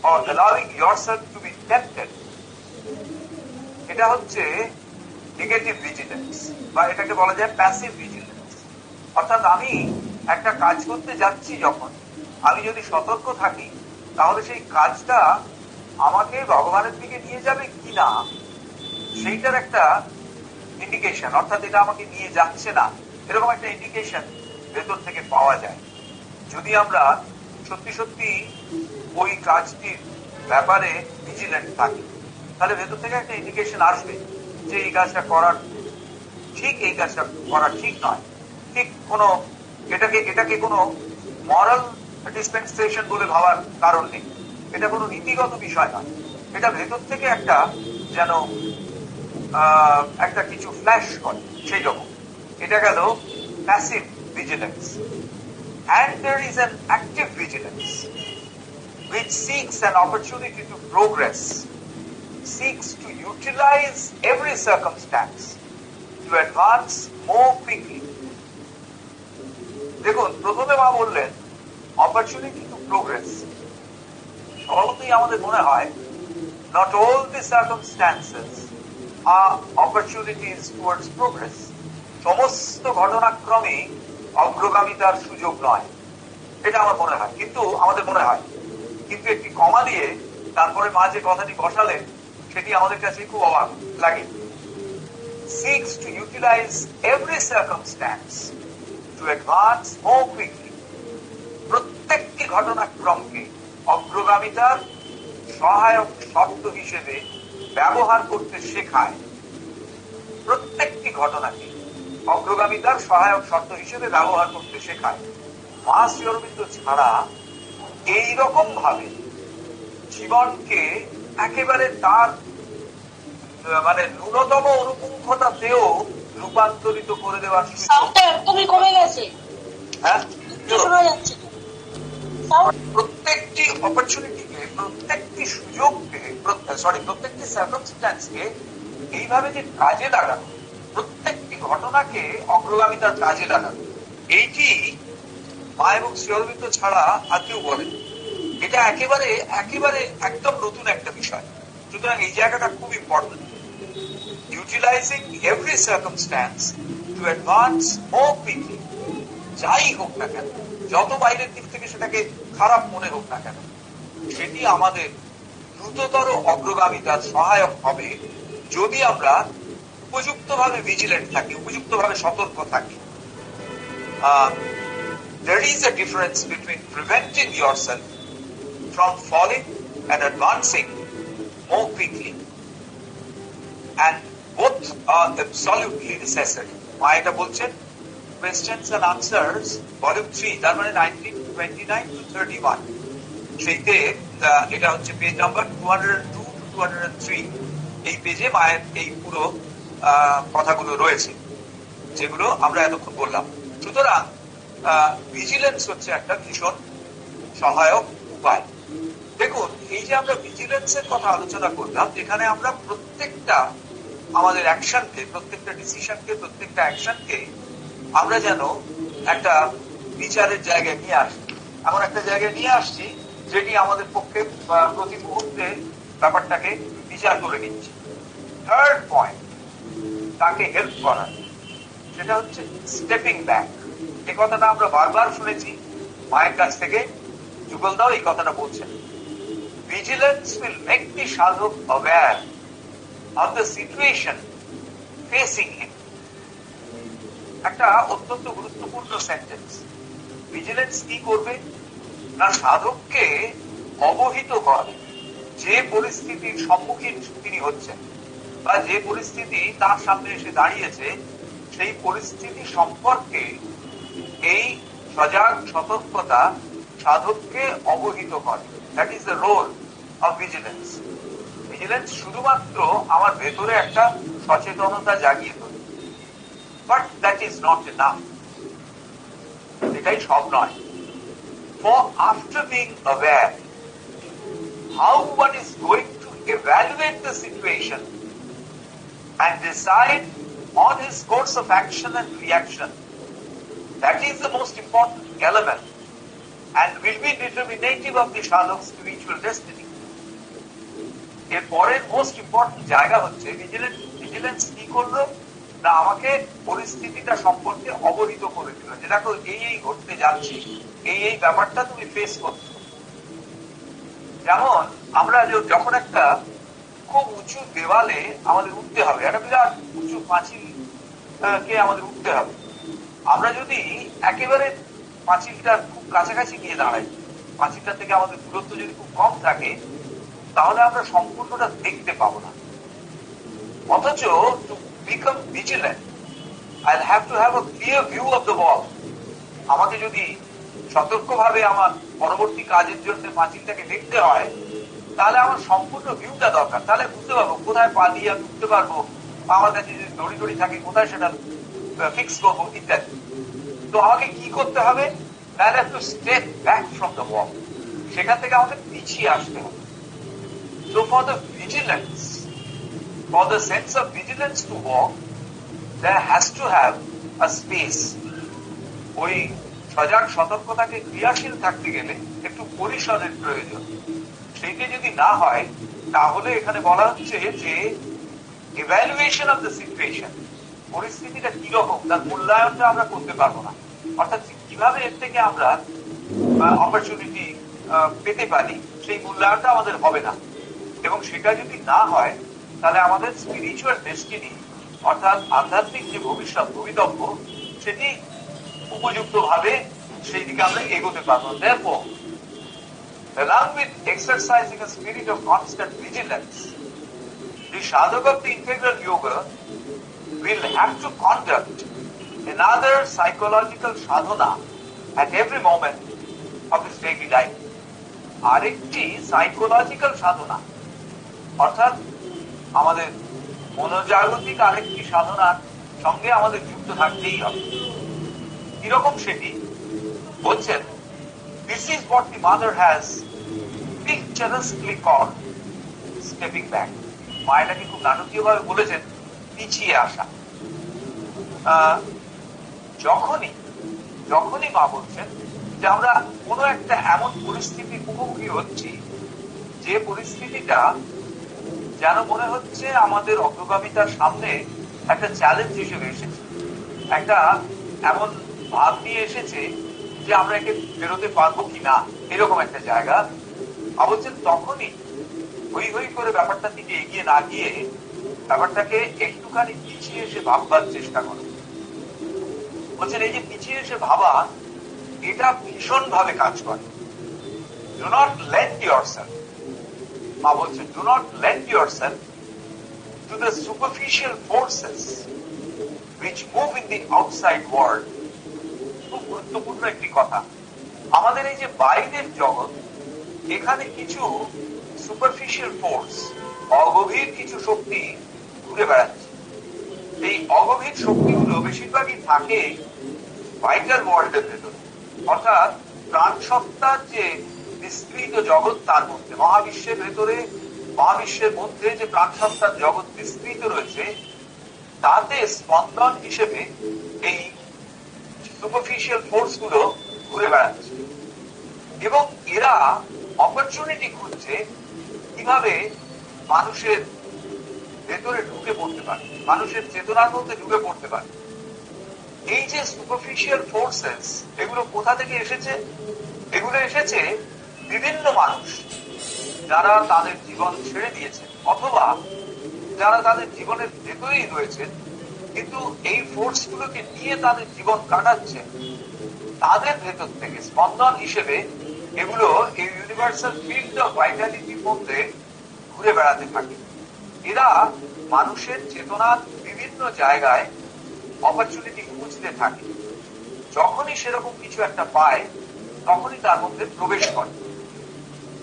or allowing yourself to be tempted. এটা হচ্ছে negative vigilance, বা এটাকে বলা যায় passive vigilance. অর্থাৎ আমি একটা কাজ করতে যাচ্ছি, যখন আমি যদি সতর্ক থাকি, তাহলে সেই কাজটা আমাকে ভগবানের দিকে নিয়ে যাবে কিনা সেইটার একটা ইন্ডিকেশন, অর্থাৎ এটা আমাকে নিয়ে যাচ্ছে না, এরকম একটা ইন্ডিকেশন ভেতর থেকে পাওয়া যায়। যদি আমরা সত্যি সত্যি ওই কাজটির ব্যাপারে ভিজিলেন্ট থাকি, তাহলে ভেতর থেকে একটা ইন্ডিকেশন আসবে যে এই কাজটা করার ঠিক, এই কাজটা করা ঠিক নয়। ঠিক কোনো এটাকে কোনো মরাল ডিসপেন্সেশন বলে ভাবার কারণ নেই, এটা কোনো নীতিগত বিষয় নয়। এটা ভেতর থেকে একটা যেন একটা কিছু ফ্ল্যাশ করে, সেই রকম। এটা গেল passive vigilance. And there is an active vigilance which seeks an opportunity to progress, seeks to utilize every circumstance to advance more quickly. দেখুন, প্রথমে মা বললেন opportunity to progress. স্বভাবতই আমাদের মনে হয় not all the circumstances are opportunities towards progress. সমস্ত ঘটনাক্রমে অগ্রগামিতার সুযোগ নয়, এটা আমার মনে হয়। কিন্তু আমাদের মনে হয়, কিন্তু একটি কমা দিয়ে তারপরে মা যে কথাটি বসালেন সেটি আমাদের কাছে খুব অবাক লাগে। seeks to utilize every circumstance to advance more quickly. প্রত্যেকটি ঘটনাক্রমকে অগ্রগামিতার সহায়ক শর্ত হিসেবে ব্যবহার করতে শেখায়। প্রত্যেকটি ঘটনাকে অগ্রগামিতার সহায়ক শর্ত হিসেবে ব্যবহার করতে শেখায়। মা শ্রী অরবিন্দ ছাড়া এইরকম ভাবে জীবনকে একেবারে তার মানে ন্যূনতম অনুপুঙ্খতাতেও রূপান্তরিত করে দেওয়ার সুযোগ। সাউন্ডটা একদমই কমে গেছে। হ্যাঁ, শোনা যাচ্ছে না। সাউন্ড প্রত্যেকটি অপরচুনিটিকে, প্রত্যেকটি সুযোগকে, প্রত্যেকটি সার্কামস্ট্যান্সকে এইভাবে যে কাজে লাগানো, প্রত্যেকটি ঘটনাকে অগ্রগামিতার কাজে লাগানো, এইটি মা এবং শ্রী অরবিন্দ ছাড়া আর কেউ বলেন। এটা একেবারে একেবারে একদম নতুন একটা বিষয়। সুতরাং এই জায়গাটা খুব important. Utilising every circumstance to advance more quickly. যাই হোক না কেন, যত বাইরের দিক থেকে সেটাকে খারাপ মনে হোক না কেন, সেটি আমাদের দ্রুততর অগ্রগামিতার সহায়ক হবে যদি আমরা উপযুক্তভাবে ভিজিলেন্ট থাকি, উপযুক্তভাবে সতর্ক থাকি। There is a difference between preventing yourself from falling and advancing more quickly, and both are absolutely necessary. মা এটা বলছেন Questions and Answers Volume 3, তার মানে 1929 to 31, সেইতে এটা হচ্ছে পেজ নাম্বার 202 to 203। এই পেজে মায়ের এই পুরো কথাগুলো রয়েছে যেগুলো আমরা এতক্ষণ বললাম। সুতরাং ভিজিলেন্স হচ্ছে একটা ভীষণ সহায়ক উপায়। দেখুন, এই যে আমরা ভিজিলেন্সের কথা আলোচনা করলাম, যেখানে আমরা প্রত্যেকটা আমাদের অ্যাকশনকে, প্রত্যেকটা ডিসিশনকে, প্রত্যেকটা অ্যাকশনকে আমরা যেন একটা বিচারের জায়গায় নিয়ে আসি, এমন একটা জায়গায় নিয়ে আসছি যেটি আমাদের পক্ষে প্রতি মুহূর্তে ব্যাপারটাকে বিচার করে নিচ্ছে। থার্ড পয়েন্ট, তাকে হেল্প করা, সেটা হচ্ছে স্টেপিং ব্যাক। এই কথাটা আমরা বারবার শুনেছি মায়ের কাছ থেকে। যুগল দাও এই কথাটা বলছেন, vigilance will make the sadhak aware of the situation facing him. একটা অত্যন্ত গুরুত্বপূর্ণ সেন্টেন্স। ভিজিলেন্স কি করবে না, সাধককে অবহিত করে যে পরিস্থিতির সম্মুখীন তিনি হচ্ছেন বা যে পরিস্থিতি তার সামনে এসে দাঁড়িয়েছে, সেই পরিস্থিতি সম্পর্কে এই সজাগ সতর্কতা সাধককে অবহিত করে। That is the role of vigilance. Vigilance শুধুমাত্র আমার ভেতরে একটা সচেতনতা জাগিয়ে তোলে, but that is not enough. এটাই সব নয়। For after being aware, how one is going to evaluate the situation and decide on his course of action and reaction, that is the most important element and will be determinative of the sadhak's spiritual destiny. এর পরের most important জায়গা হচ্ছে vigilance কি করলো না, আমাকে পরিস্থিতিটা সম্পর্কে অবহিত করে দিল যে দেখো এই ঘটতে যাচ্ছে, এই ব্যাপারটা তুমি ফেস করছো। যেমন আমরা যখন একটা খুব উঁচু দেওয়ালে আমাদের উঠতে হবে, একটা বিরাট উঁচু পাঁচিল কে আমাদের উঠতে হবে, আমরা যদি একেবারে পাঁচিলটার খুব কাছাকাছি গিয়ে দাঁড়াই, পাঁচিলটা থেকে আমাদের দূরত্ব যদি খুব কম থাকে, তাহলে আমরা সম্পূর্ণটা দেখতে পাবো না। অথচ to become vigilant I'll have to have a clear view of the wall. আমাকে যদি সতর্কভাবে আমার পরবর্তী কাজের জন্য পাঁচিলটাকে দেখতে হয়, তাহলে আমার সম্পূর্ণ ভিউটা দরকার। তাহলে বুঝতে পারবো কোথায় পা দিয়ে আমি উঠতে পারবো, আমার কাছে যদি দড়ি থাকে কোথায় সেটা ফিক্স করবো ইত্যাদি। তো আমাকে কি করতে হবে, I'll have to step back from the wall. সেখান থেকে আমাকে পিছিয়ে আসতে হবে। So for the vigilance for the sense of vigilance to work, there has to have a space. ওই সজাগ সতর্কতাকে ক্রিয়াশীল থাকতে গেলে একটু পরিসরের প্রয়োজন। সেইটা যদি না হয় তাহলে এখানে বলা হচ্ছে যে ইভ্যালুয়েশন অফ দ্য সিচুয়েশন, পরিস্থিতিটা কিরকম তার মূল্যায়নটা আমরা করতে পারবো না। অর্থাৎ কিভাবে এর থেকে আমরা অপরচুনিটি পেতে পারি সেই মূল্যায়নটা আমাদের হবে না। এবং সেটা যদি না হয় তাহলে আমাদের স্পিরিচুয়াল ডেস্টিনি অর্থাৎ আধ্যাত্মিক যে ভবিষ্যৎ ভবিতব্য সেটি উপযুক্ত ভাবে সেই দিকে আমরা এগোতে পারবো। Therefore, along with exercising a spirit of constant vigilance, the sadhak of the integral yoga will have to conduct another psychological sadhana at every moment of his daily life. আরেকটি সাইকোলজিক্যাল সাধনা অর্থাৎ আমাদের মনোজাগতিক আরেকটি সাধনার সঙ্গে আমাদের যুক্ত থাকতেই হবে। কিরকম সেটি বলছেন, this is what the mother has picturesquely called stepping back. মায়েরাকে খুব নাটকীয় ভাবে বলেছেন পিছিয়ে আসা। যখনই মা বলছেন যে আমরা কোনো একটা এমন পরিস্থিতির মুখোমুখি হচ্ছি যে পরিস্থিতিটা যেন মনে হচ্ছে আমাদের অগ্রগামিতার সামনে একটা চ্যালেঞ্জ হিসেবে এসেছে, একটা এমন ভাব নিয়ে এসেছে যে আমরা একে বেরোতে পারবো কিনা এরকম একটা জায়গা বলছেন, তখনই হই হই করে ব্যাপারটার দিকে এগিয়ে না গিয়ে ব্যাপারটাকে একটুখানি পিছিয়ে এসে ভাববার চেষ্টা করো। বলছেন এই যে পিছিয়ে এসে ভাবা এটা ভীষণ ভাবে কাজ করে। ডু নট লেন্ড ইয়োরসেলফ, মা বলছেন, do not lend yourself to the superficial forces which move in the outside world. খুব গুরুত্বপূর্ণ একটি কথা। আমাদের এই যে বাইরের জগৎ, এখানে কিছু সুপারফিশিয়াল ফোর্স, অগভীর কিছু শক্তি ঘুরে বেড়াচ্ছে। এই অগভীর শক্তিগুলো বেশিরভাগই থাকে ভাইটাল ওয়ার্ল্ডের ভেতরে, অর্থাৎ প্রাণ সত্তার যে বিস্তৃত জগৎ তার মধ্যে, মহাবিশ্বের ভেতরে, মহাবিশ্বের মধ্যে যে প্রাণ সত্তার জগৎ বিস্তৃত রয়েছে তাতে স্পন্দন হিসেবে এই সুপারফিশিয়াল ফোর্স গুলো ঘুরে বেড়াচ্ছে এবং এরা অপরচুনিটি খুঁজছে কিভাবে মানুষের ভেতরে ঢুকে পড়তে পারে, মানুষের চেতনার মধ্যে ঢুকে পড়তে পারে। এই যে সুপারফিশিয়াল ফোর্সেস এগুলো কোথা থেকে এসেছে? এগুলো এসেছে বিভিন্ন মানুষ যারা তাদের জীবন ছেড়ে দিয়েছেন অথবা যারা তাদের জীবনের ভেতরেই রয়েছেন কিন্তু এই ফোর্স গুলোকে নিয়ে তাদের জীবন কাটাচ্ছে, তাদের ভেতর থেকে স্পন্দন হিসেবে এগুলো এই ইউনিভার্সাল ফিল্ড অফ ভাইটালিটির মধ্যে ঘুরে বেড়াতে থাকে। এরা মানুষের চেতনার বিভিন্ন জায়গায় অপরচুনিটি খুঁজতে থাকে, যখনই সেরকম কিছু একটা পায় তখনই তার মধ্যে প্রবেশ করে।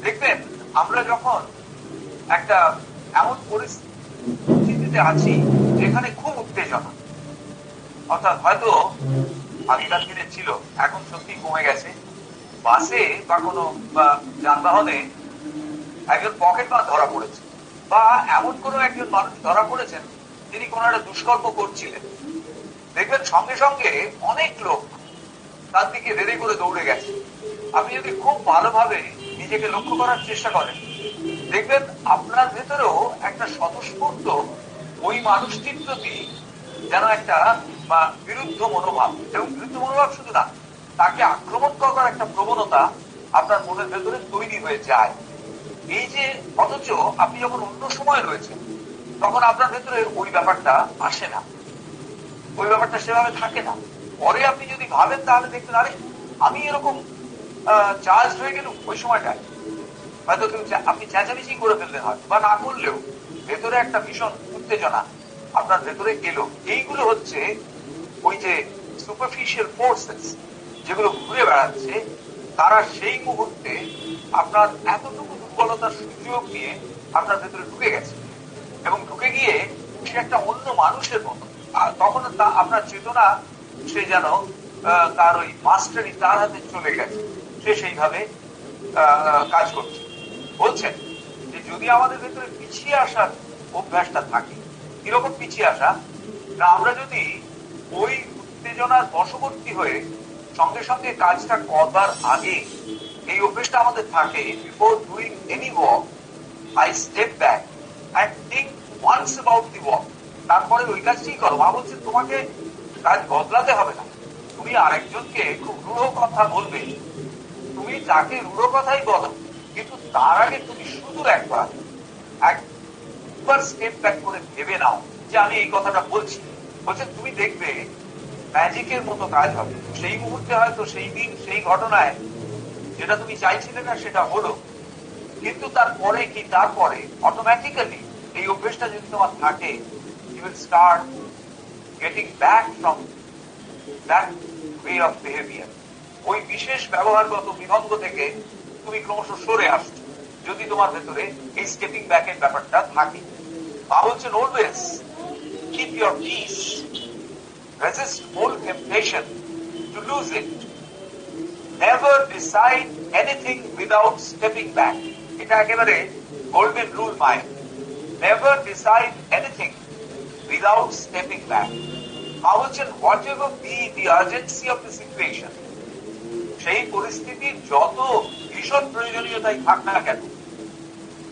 দেখবেন আমরা যখন একটা এমন পরিস্থিতিতে আছি যেখানে খুব উত্তেজনা, অর্থাৎ হয়তো আগেকার দিনে ছিল, এখন সত্যি কমে গেছে, বাসে বা কোনো যানবাহনে একজন পকেটমার ধরা পড়েছে বা এমন কোনো একজন মানুষ ধরা পড়েছেন যিনি কোনো একটা দুষ্কর্ম করছিলেন, দেখবেন সঙ্গে সঙ্গে অনেক লোক তার দিকে রেডি করে দৌড়ে গেছে। আপনি যদি খুব ভালোভাবে নিজেকে লক্ষ্য করার চেষ্টা করেন দেখবেন আপনার ভেতরেও একটা স্বতঃস্ফূর্ত ওই মানুষটির প্রতি যেন একটা বিরুদ্ধ মনোভাব, এবং বিরুদ্ধ মনোভাব শুধু না, তাকে আক্রমণ করার একটা প্রবণতা আপনার মনের ভেতরে তৈরি হয়ে যায়। এই যে অথচ আপনি যখন অন্য সময় রয়েছেন তখন আপনার ভেতরে ওই ব্যাপারটা আসে না, ওই ব্যাপারটা সেভাবে থাকে না। পরে আপনি যদি ভাবেন তাহলে দেখবেন আরে আমি এরকম চার্জ হয়ে গেল ওই সময়টায়, হয়তো আপনি চেঁচামেচি করে ফেললেন হয় বা না করলেও ভেতরে একটা ভীষণ উত্তেজনা আপনার ভেতরে এলো। এইগুলো হচ্ছে ওই যে সুপারফিশিয়াল ফোর্সেস যেগুলো ঘুরে বেড়াচ্ছে, তারা সেই মুহূর্তে আপনার এতটুকু দুর্বলতার সুযোগ নিয়ে আপনার ভেতরে ঢুকে গেছে এবং ঢুকে গিয়ে সে একটা অন্য মানুষের মতো, তখন আপনার চেতনা সে যেন তার ওই মাস্টারি তার হাতে চলে গেছে, সে সেইভাবে কাজ করছে। বলছেন যে যদি আমাদের ভেতরে পিছিয়ে আসার অভ্যাসটা থাকে। কিরকম পিছিয়ে আসা না, আমরা যদি ওই উত্তেজনার বশবর্তী হয়ে সঙ্গে সঙ্গে কাজটা করবার আগে এই অভ্যেসটা আমাদের থাকে, before doing any work I step back and think once about the work, তারপরে ওই কাজটাই করো। মা বলছে তোমাকে কাজ বদলাতে হবে না, তুমি আরেকজনকে খুব রূঢ় কথা বলবে, তুমি তাকে রূঢ় কথাই বলো, কিন্তু তার আগে তুমি শুধু একবার স্টেপ ব্যাক করে ভেবে নাও যে আমি এই কথাটা বলছি। বলছে তুমি দেখবে ম্যাজিকের মতো কাজ হবে। সেই মুহূর্তে হয়তো সেই দিন সেই ঘটনায় যেটা তুমি চাইছিলে না সেটা হলো, কিন্তু তারপরে অটোমেটিক্যালি এই অভ্যেসটা যদি তোমার থাকে, you will start getting back from that way of behaviour. ওই বিশেষ ব্যবহারগত বিভঙ্গ থেকে তুমি ক্রমশ সরে আসছো, যদি তোমার ভেতরে এই স্টেপিং ব্যাকের ব্যাপারটা থাকে। মা বলছেন always keep your piece, resist all temptation to lose it, never decide anything without stepping back. এটা একেবারে golden rule mind, never decide anything without stepping back. মা বলছেন whatever be the urgency of the situation, সেই পরিস্থিতির যত ভীষণ প্রয়োজনীয়তাই থাক না কেন,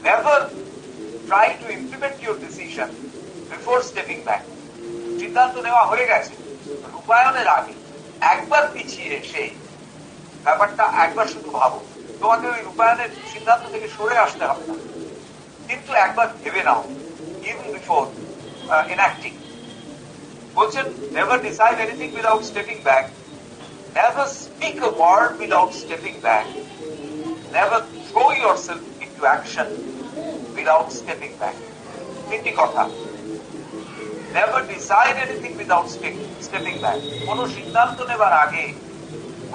never try to implement your decision before stepping back. সিদ্ধান্ত নেওয়া হয়ে গেছে, রূপায়ণের আগে একবার পিছিয়ে এসে ব্যাপারটা একবার শুধু ভাবো। তোমাকে ওই রূপায়ণের সিদ্ধান্ত থেকে সরে আসতে হবে না, কিন্তু একবার ভেবে নাও even before enacting. বলছেন never decide anything without stepping back, never speak a word without stepping back, never throw yourself into action without stepping back. তিনটি কথা, never decide anything without stepping back. কোন সিদ্ধান্ত নেবার আগে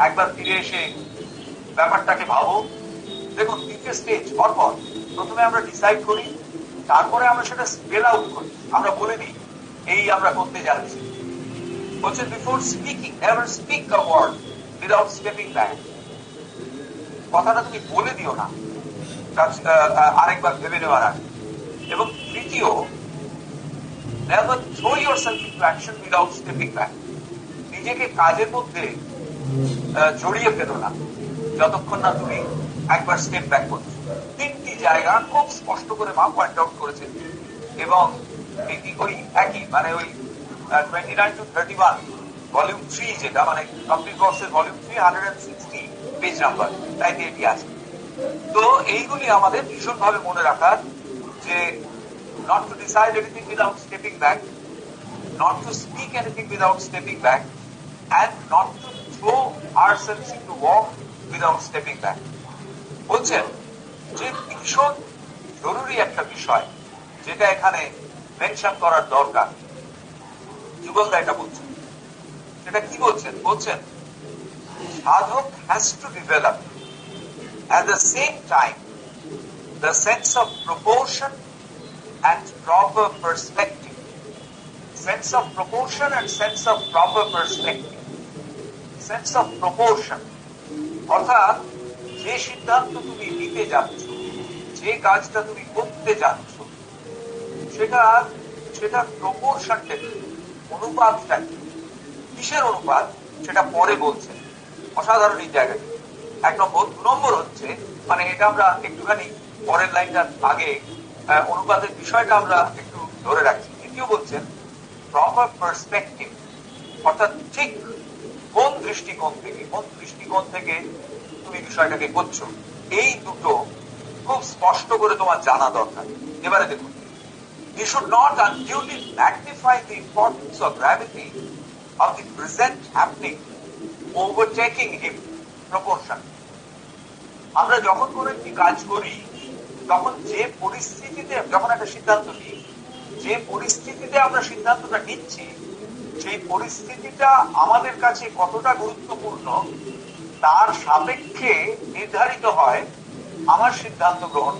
একবার ফিরে এসে ব্যাপারটাকে ভাবো। দেখুন তিনটে স্টেজ পরপর, প্রথমে আমরা ডিসাইড করি, তারপরে আমরা সেটা স্পেল আউট করি, আমরা বলে দিই এই আমরা করতে যাচ্ছি। বলছে before speaking never speak a word without stepping back. কথাটা তুমি বলে দিও না আরেকবার ভেবে নেওয়ার আগে। এবং তৃতীয়, never throw yourself into action without stepping back. নিজেকে কাজের মধ্যে জড়িয়ে ফেলো না যতক্ষণ না তুমি একবার স্টেপ ব্যাক করছো। তিনটি জায়গা খুব স্পষ্ট করে মা পয়েন্ট আউট করেছেন, এবং ওই একই মানে ওই 29 to 31 ভলিউম 3, যেটা মানে কমপ্লিট কোর্সের ভলিউম 3 160 পেজ নাম্বার, তাইতে এটি আছে। তো এইগুলি আমাদের ভীষণ ভাবে মনে রাখার, যে not to decide anything without stepping back, not to speak anything without stepping back, and not to throw ourselves into walk without stepping back. বলছেন যে ভীষণ জরুরি একটা বিষয় যেটা এখানে মেনশন করার দরকার। যুগলদা এটা বলছেন, সেটা কি বলছেন? বলছেন সাধক has to develop at the same time the sense of proportion and proper perspective. Sense of proportion and sense of proper perspective. Sense of proportion অর্থাৎ যে সিদ্ধান্ত তুমি নিতে যাচ্ছ, যে কাজটা তুমি করতে যাচ্ছ, সেটা প্রপোর্শনটা কি, অনুপাতটা কি, কিসের অনুপাত সেটা পরে বলছে। অসাধারণ এই জায়গাটা এক নম্বর। দু নম্বর হচ্ছে, মানে এটা আমরা একটুখানি পরের লাইনটার আগে অনুপাতের বিষয়টা আমরা একটু ধরে রাখছি। দ্বিতীয় বলছেন প্রপার পার্সপেক্টিভ, অর্থাৎ ঠিক কোন দৃষ্টিকোণ থেকে তুমি বিষয়টাকে করছো, এই দুটো খুব স্পষ্ট করে তোমার জানা দরকার। এবারে দেখুন, you should not unduly magnify the importance or gravity of the present happening overtaking him proportion. আমরা যখন কোনো একটি কাজ করি, তখন যে পরিস্থিতিতে, যখন একটা সিদ্ধান্ত নিই, যে পরিস্থিতিতে আমরা সিদ্ধান্তটা নিচ্ছি, সেই পরিস্থিতিটা আমাদের কাছে কতটা গুরুত্বপূর্ণ তার সাপেক্ষে নির্ধারিত হয় আমার সিদ্ধান্ত গ্রহণ।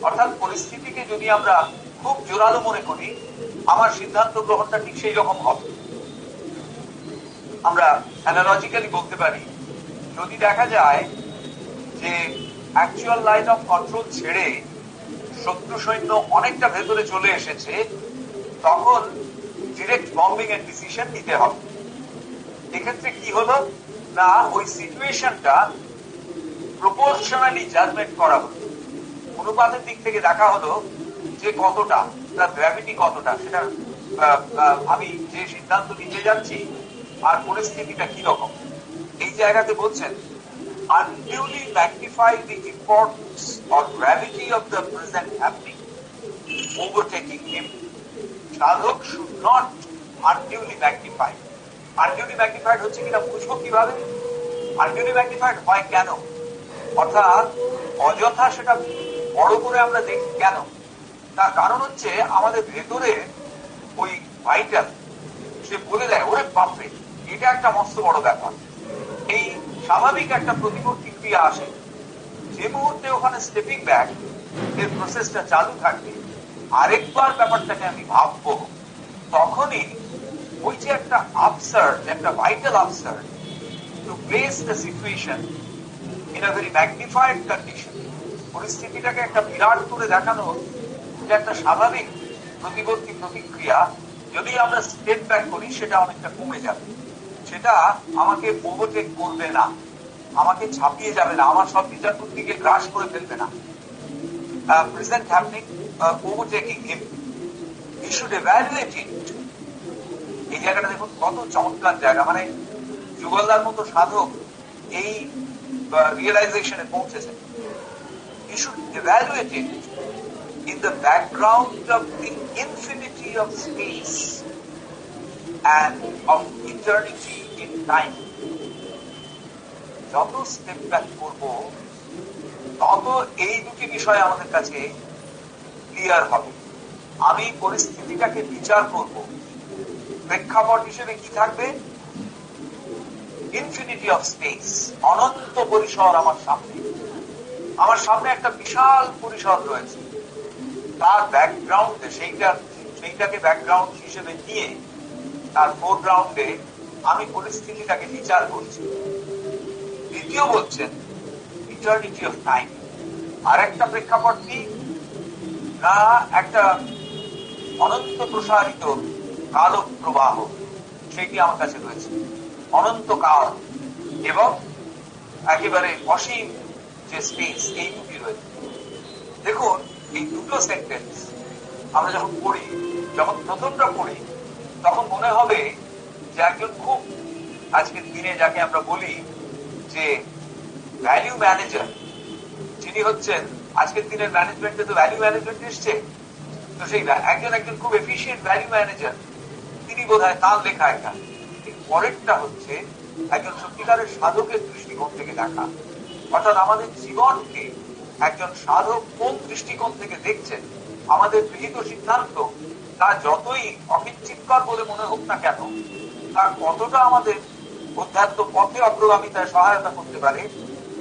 অর্থাৎ পরিস্থিতিকে যদি আমরা খুব জোরালো মনে করি, আমার সিদ্ধান্ত গ্রহণটা ঠিক সেই রকম হবে। আমরা অ্যানালজিক্যালি বলতে পারি, যদি দেখা যায় যে অ্যাকচুয়াল লাইন অফ কন্ট্রোল ছেড়ে শত্রু সৈন্য অনেকটা ভেতরে চলে এসেছে, তখন ডিরেক্ট বম্বিং এর ডিসিশন নিতে হবে। এক্ষেত্রে কি হলো না, ওই সিচুয়েশনটা প্রপোর্শনালি জাজমেন্ট করা হলো, অনুপাতের দিক থেকে দেখা হলো যে কতটা, তার গ্র্যাভিটি কতটা, সেটা আমি যে সিদ্ধান্ত নিতে যাচ্ছি আর পরিস্থিতিটা কি রকম। এই জায়গাতে বলছেন unduly magnify the importance or gravity of the present happening, overtaking him. সাধক should not unduly magnify. Unduly magnified হচ্ছে কিনা বুঝবো কিভাবে? Unduly magnified হয় কেন, অর্থাৎ অযথা সেটা বড় করে আমরা দেখি কেন, তার কারণ হচ্ছে আমাদের ভেতরে ওই ভাইটাল সে বলে দেয় ওরে বাপরে এটা একটা মস্ত বড় ব্যাপার। এই স্বাভাবিক একটা প্রতিবর্তী ক্রিয়া আসে, যে মুহূর্তে ওখানে স্টেপিং ব্যাক এর প্রসেসটা চালু থাকবে, আরেকবার ব্যাপারটাকে আমি ভাববো, তখনই ওই যে একটা আপসার্ড, একটা vital absurd to place the situation in a very magnified condition, পরিস্থিতিটাকে একটা বিরাট করে দেখানো যে একটা স্বাভাবিক প্রতিবর্তী প্রতিক্রিয়া যদি আমরা স্টেপ ব্যাক করি সেটা অনেকটা কমে যাবে, সেটা আমাকে ওভারটেক করবে না, আমাকে ছাপিয়ে যাবে না, আমার সব বিচার বুদ্ধিকে গ্রাস করে ফেলবে না। Present happening overtaking him, he should evaluate it. এই জায়গাটা দেখুন কত চমৎকার জায়গা, মানে যুগলদার মতো সাধক এই রিয়েলাইজেশনে পৌঁছেছেন। হি should evaluate it in the background of the infinity of space and of eternity in time. যত স্টেপ ব্যাক করব তত এই দুটি বিষয় আমাদের কাছে ক্লিয়ার হবে। আমি পরিস্থিতিটাকে বিচার করব, প্রেক্ষাপট হিসেবে কি থাকবে? ইনফিনিটি অফ স্পেস, অনন্ত পরিসর আমার সামনে, আমার সামনে একটা বিশাল পরিসর রয়েছে, তার ব্যাকগ্রাউন্ডে সেইটাকে ব্যাকগ্রাউন্ড হিসেবে নিয়ে তার ফোরগ্রাউন্ডে আমি পরিস্থিতিটাকে বিচার করছি। দ্বিতীয় বলছেন ইটার্নিটি অফ টাইম, আর একটা প্রেক্ষাপট কি না, একটা অনন্ত প্রসারিত কাল প্রবাহ, সেটি আমার কাছে রয়েছে, অনন্ত কাল এবং একেবারে অসীম যে স্পেস, এই দুটি রয়েছে। দেখুন এই দুটো সেন্টেন্স আমরা যখন পড়ি, যখন প্রথমটা পড়ি, তখন মনে হবে যে একজন খুব আজকের দিনে যাকে আমরা বলি যে ভ্যালু ম্যানেজার, যিনি হচ্ছেন আজকের দিনের ম্যানেজমেন্টে তো ভ্যালু ম্যানেজমেন্ট এসছে, তো সেই একজন খুব এফিশিয়েন্ট ভ্যালু ম্যানেজার, তিনি বোধহয় তার লেখা এটা। পরেরটা হচ্ছে একজন সত্যিকারের সাধকের দৃষ্টিকোণ থেকে দেখা, অর্থাৎ আমাদের জীবনকে একজন সাধক কোন দৃষ্টিকোণ থেকে দেখছেন, আমাদের গৃহীত সিদ্ধান্ত তা যতই অকিঞ্চিৎকর বলে মনে হোক না কেন, তা কতটা আমাদের অধ্যাত্ম পথে অগ্রগামিতায় সহায়তা করতে পারে,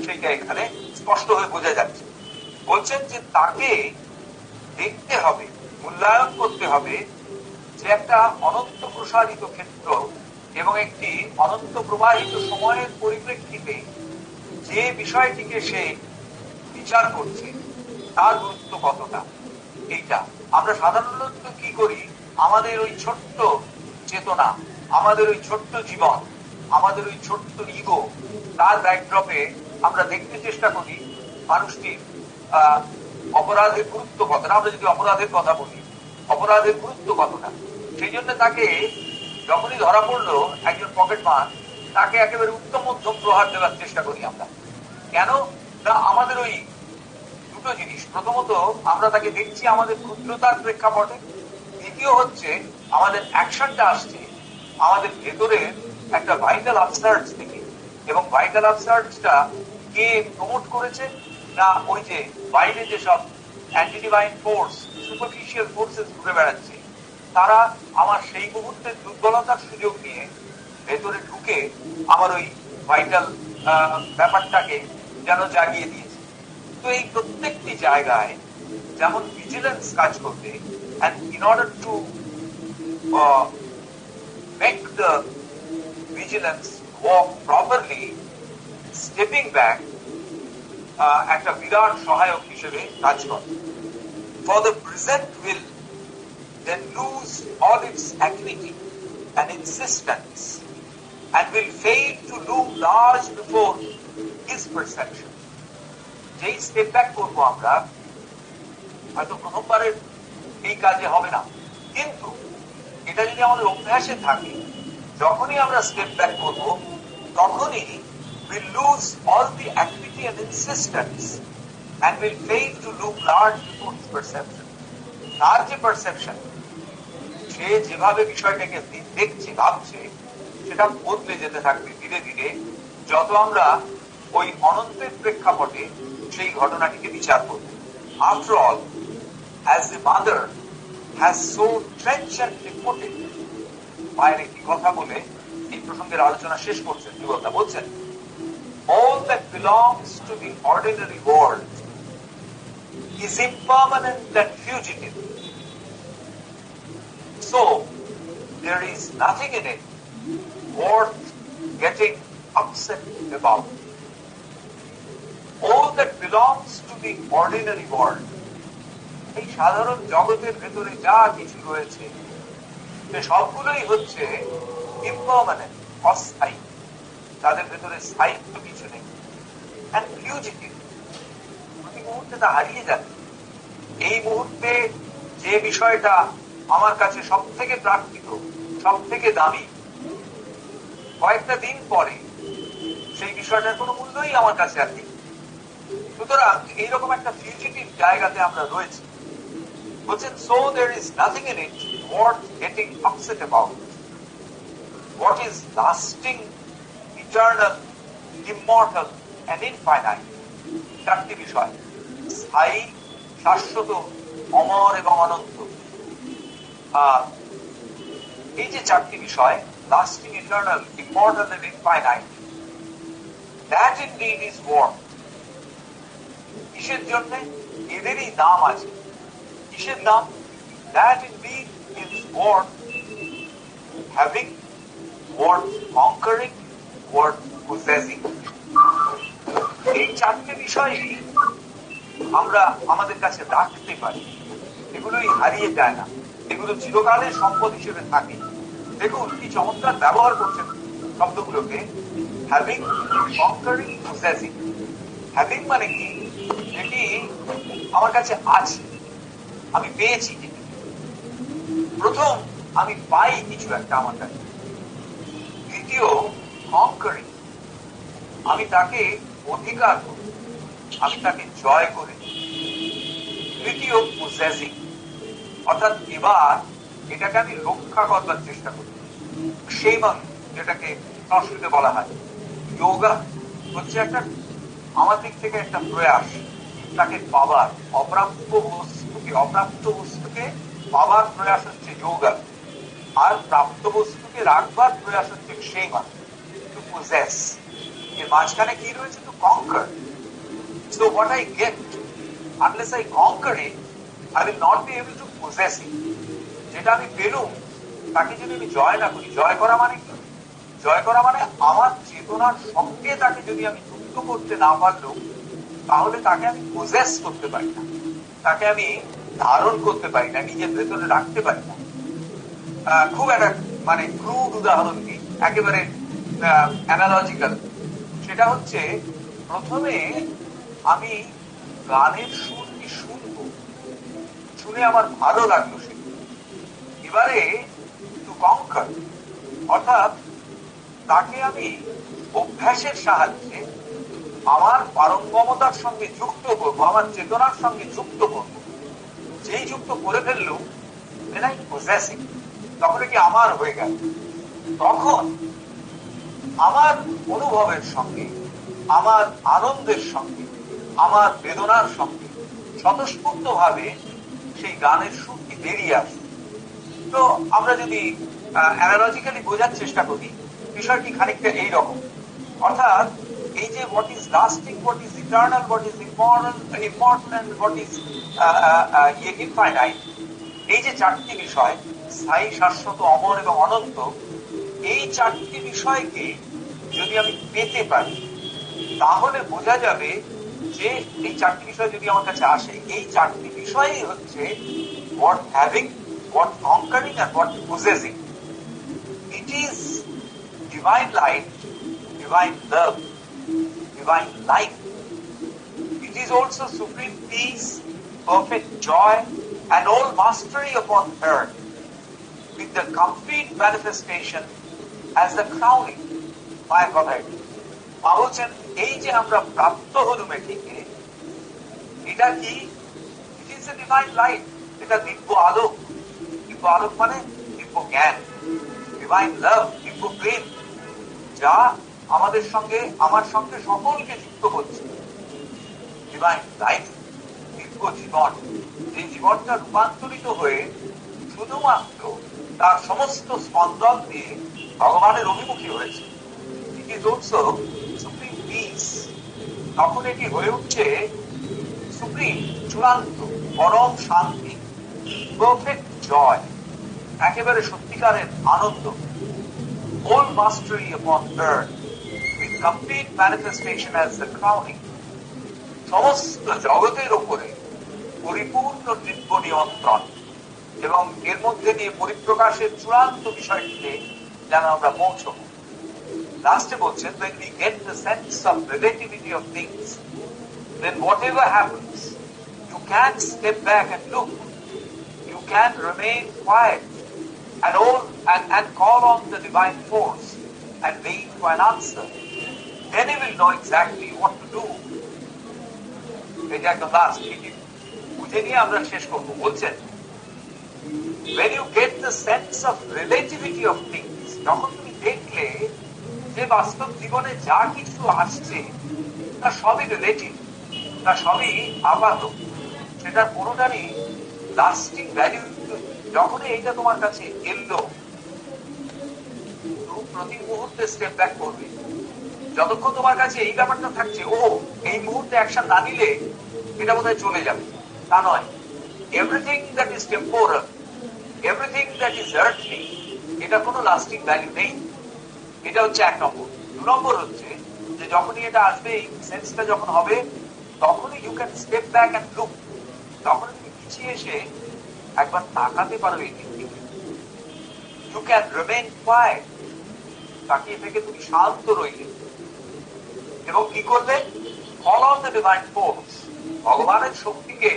সেইটা এখানে স্পষ্ট হয়ে বোঝা যাচ্ছে। বলছেন যে তাকে দেখতে হবে, মূল্যায়ন করতে হবে যে একটা অনন্ত প্রসারিত ক্ষেত্র এবং একটি অনন্ত প্রবাহিত সময়ের পরিপ্রেক্ষিতে যে বিষয়টিকে সে বিচার করছে তার গুরুত্ব কতটা। এইটা আমরা সাধারণত কি করি, আমাদের ওই ছোট্ট চেতনা, আমাদের ওই ছোট্ট জীবন, আমাদের ওই ছোট্ট ইগো, তার ব্যাকড্রপে আমরা দেখতে চেষ্টা করি মানুষটির অপরাধের গুরুত্ব কতটা। আমরা যদি অপরাধের কথা বলি, অপরাধের গুরুত্ব কতটা, সেই জন্য তাকে যখনই ধরা পড়লো একজন পকেট মার, তাকে একেবারে উত্তম মধ্যম প্রহার দেওয়ার চেষ্টা করি আমরা। কেন না, আমাদের ওই দুটো জিনিস, প্রথমত আমরা তাকে দেখছি আমাদের ক্ষুদ্রতার প্রেক্ষাপটে, দ্বিতীয় হচ্ছে আমাদের অ্যাকশনটা আসছে আমাদের ভেতরে একটা ভাইটাল আপসার্জ থেকে, এবং ভাইটাল আপসার্জটা কে প্রমোট করেছে না, ওই যে বাইরে যেসব anti divine force, superficial forces ঘুরে বেড়াচ্ছে, তারা আমার সেই মুহূর্তের দুর্বলতার সুযোগ নিয়ে ভেতরে ঢুকে আমার ওই ভাইটাল ব্যাপারটাকে যেন জাগিয়ে দিয়েছে। তো এই প্রত্যেকটি জায়গায় যেমন ভিজিলেন্স কাজ করবে, and in order to make the vigilance work properly, stepping back একটা বিরাট সহায়ক হিসেবে কাজ করে। for the present will then lose all its activity and insistence and will fail to loom large before his perception. যেই step back করবো আমরা, হয়তো প্রথমবারের এই কাজে হবে না, কিন্তু এটা যদি আমাদের অভ্যাসে থাকে, যখনই আমরা স্টেপ ব্যাক করব তখনই we'll lose all the activity and insistence and will fail to look large before his perception. তার যে পারসেপশন, সে যেভাবে বিষয়টাকে দেখছে ভাবছে, সেটা বদলে যেতে থাকবে ধীরে ধীরে, যত আমরা ওই অনন্তের প্রেক্ষাপটে সেই ঘটনাটিকে বিচার করব। After all, as the mother has so trenchantly put it, মায়ের একটি কথা বলে এই প্রসঙ্গের আলোচনা শেষ করছেন। কি কথা বলছেন? All that belongs to the ordinary world is impermanent and fugitive. So, there is nothing in it worth getting upset about. All that belongs to the ordinary world, এই সাধারণ জগতের ভেতরে যা কিছু রয়েছে, সে সবগুলোই হচ্ছে ইমপারমানেন্ট, অস্থায়ী, তাদের ভেতরে স্থায়িত্ব কিছু নেই, এন্ড ফিউজিটিভ, প্রতি মুহূর্তে তা হারিয়ে যাচ্ছে। এই মুহূর্তে যে বিষয়টা আমার কাছে সব থেকে প্রাকৃত, সব থেকে দামি, কয়েকটা দিন পরে সেই বিষয়টার কোনো মূল্যই আমার কাছে আর নেই। সুতরাং এইরকম একটা ফিউজিটিভ জায়গাতে আমরা রয়েছি। বলছেন, so there is nothing in it worth getting upset about. What is lasting, eternal, immortal and infinite, চারটি বিষয়, স্থায়ী, শাশ্বত, অমর এবং অনন্ত। এই যে চারটি বিষয়, lasting, eternal, immortal and infinite, that indeed is worth. কিসের জন্য? এদেরই দাম আছে। কিসের দাম? That indeed is worth having, worth conquering, worth possessing. এই চারটে বিষয়ই আমরা আমাদের কাছে রাখতে পারি, এগুলোই হারিয়ে যায় না, এগুলো চিরকালের সম্পদ হিসেবে থাকে। দেখুন কি চমৎকার ব্যবহার করছেন শব্দগুলোকে, হ্যাভিং, কনকারিং, পজেসিং। হ্যাভিং মানে কি? যেটি আমার কাছে আছে, আমি পেয়েছি। প্রথম, আমি পাই কিছু একটা আমার কাছে। দ্বিতীয়, কনকারিং, আমি তাকে অধিকার করি, আমি তাকে জয় করে। তৃতীয়, পজেসিং, অর্থাৎ এবার এটাকে আমি রক্ষা করবার চেষ্টা করি। সেইমন, যেটাকে সংস্কৃতে বলা হয় যোগা, হচ্ছে একটা আমার দিক থেকে একটা প্রয়াস তাকে পাবার, অপ্রাপ্ত বস্তুকে পাবার প্রয়াস হচ্ছে যোগা, আর প্রাপ্ত বস্তুকে রাখবার প্রয়াস হচ্ছে সেইমন, টু পজেস। এর মাঝখানে কি রয়েছে? To conquer. So what I get, unless I conquer it, I will not be able to possess it. যেটা আমি পেলুম, তাকে যদি আমি জয় না করি, জয় করা মানে কি? জয় করা মানে আমার চেতনার সঙ্গে তাকে যদি আমি যুক্ত করতে না পারলো, তাহলে তাকে আমি পজেস করতে পারি না, তাকে আমি ধারণ করতে পারি না, নিজের ভেতরে রাখতে পারি না। খুব একটা মানে ক্রুড উদাহরণ দিই, একেবারে অ্যানালজিক্যাল। সেটা হচ্ছে, প্রথমে আমি গানের সুরটি শুনবো, শুনে আমার ভালো লাগলো সে, এবারে টু কনকার, অর্থাৎ তাকে আমি অভ্যাসের সাহায্যে আমার পারঙ্গমতার সঙ্গে যুক্ত করবো, আমার চেতনার সঙ্গে যুক্ত করবো। যেই যুক্ত করে ফেললো, পজেসিং, তখন কি আমার হয়ে গেল। তখন আমার অনুভবের সঙ্গে, আমার আনন্দের সঙ্গে, আমার বেদনার সঙ্গে স্বতঃস্ফূর্ত ভাবে সেই গানের সুরটি বেরিয়ে আসে। তো আমরা যদি অ্যানালজিক্যালি বোঝার চেষ্টা করি, বিষয়টি খানিকটা এইরকম। অর্থাৎ এই যে what is lasting, what is eternal, what is important, what is infinite, এই যে চারটি বিষয়, স্থায়ী, শাশ্বত, অমর এবং অনন্ত, এই চারটি বিষয়কে যদি আমি পেতে পারি, তাহলে বোঝা যাবে যে এই চারটি বিষয় যদি আমার কাছে আসে, এই চারটি বিষয়ই হচ্ছে what having, what conquering and what possessing. It is divine light, divine love, divine life. It is also supreme peace, perfect joy and all mastery upon earth, with the complete manifestation as the crowning. মায়ের কথা মা বলছেন এই যে আমরা প্রাপ্ত হলুম এটিকে, এটা কি? It is a divine light, এটা দিব্য আলোক। দিব্য আলোক মানে দিব্য জ্ঞান, ডিভাইন লাভ, দিব্য প্রেম, যা আমাদের সঙ্গে, আমার সঙ্গে সকলকে যুক্ত করছে। ডিভাইন লাইফ, দিব্য জীবন, যে জীবনটা রূপান্তরিত হয়ে শুধুমাত্র তার সমস্ত স্পন্দন দিয়ে ভগবানের অভিমুখী হয়েছে। It is also supreme piece. তখন এটি হয়ে উঠছে সুপ্রিম, চূড়ান্ত, পরম শান্তি, পারফেক্ট জয়, একেবারে সত্যিকারের আনন্দ। All mastery upon earth, with complete manifestation as the crowning. সমস্ত জগতের উপরে পরিপূর্ণ দিব্য নিয়ন্ত্রণ, এবং এর মধ্যে দিয়ে পরিপ্রকাশের চূড়ান্ত বিষয়টিতে যেন আমরা পৌঁছব। লাস্টে বলছেন, when we get the sense of relativity of things, then whatever happens, you can step back and look. You can remain quiet and call on the divine force and wait for an answer. Then you will know exactly what to do. এটা একদম last, বুঝে নিয়ে আমরা শেষ করবো। বলছেন, when you get the sense of relativity of things, যখন তুমি দেখলে যে বাস্তব জীবনে যা কিছু আসছে তা সবই রিলেটিভ, তা সবই আপাত, সেটার কোনোটারই লাস্টিং ভ্যালু। যখন এইটা তোমার কাছে এলো, তুমি প্রতি মুহূর্তে স্টেপ ব্যাক করবে। যতক্ষণ তোমার কাছে এই ব্যাপারটা থাকছে, ও এই মুহূর্তে অ্যাকশন না নিলে এটা বোধহয় চলে যাবে, তা নয়। Everything that is temporal, everything that is earthly, এটা কোনো লাস্টিং ভ্যালু নেই। এটা হচ্ছে এক নম্বর। দু নম্বর হচ্ছে যে যখনই এটা আসবে, এই সেন্সটা যখন হবে, তখনই you can step back and look. তখন তুমি পিছিয়ে এসে একবার তাকাতে পারো এই দিকে। ইউ ক্যান রিমেইন কোয়াইট, তাকিয়ে থেকে তুমি শান্ত রইলে, এবং কি করবে? ফলো দ্য ডিভাইন ফোর্স, ভগবানের শক্তিকে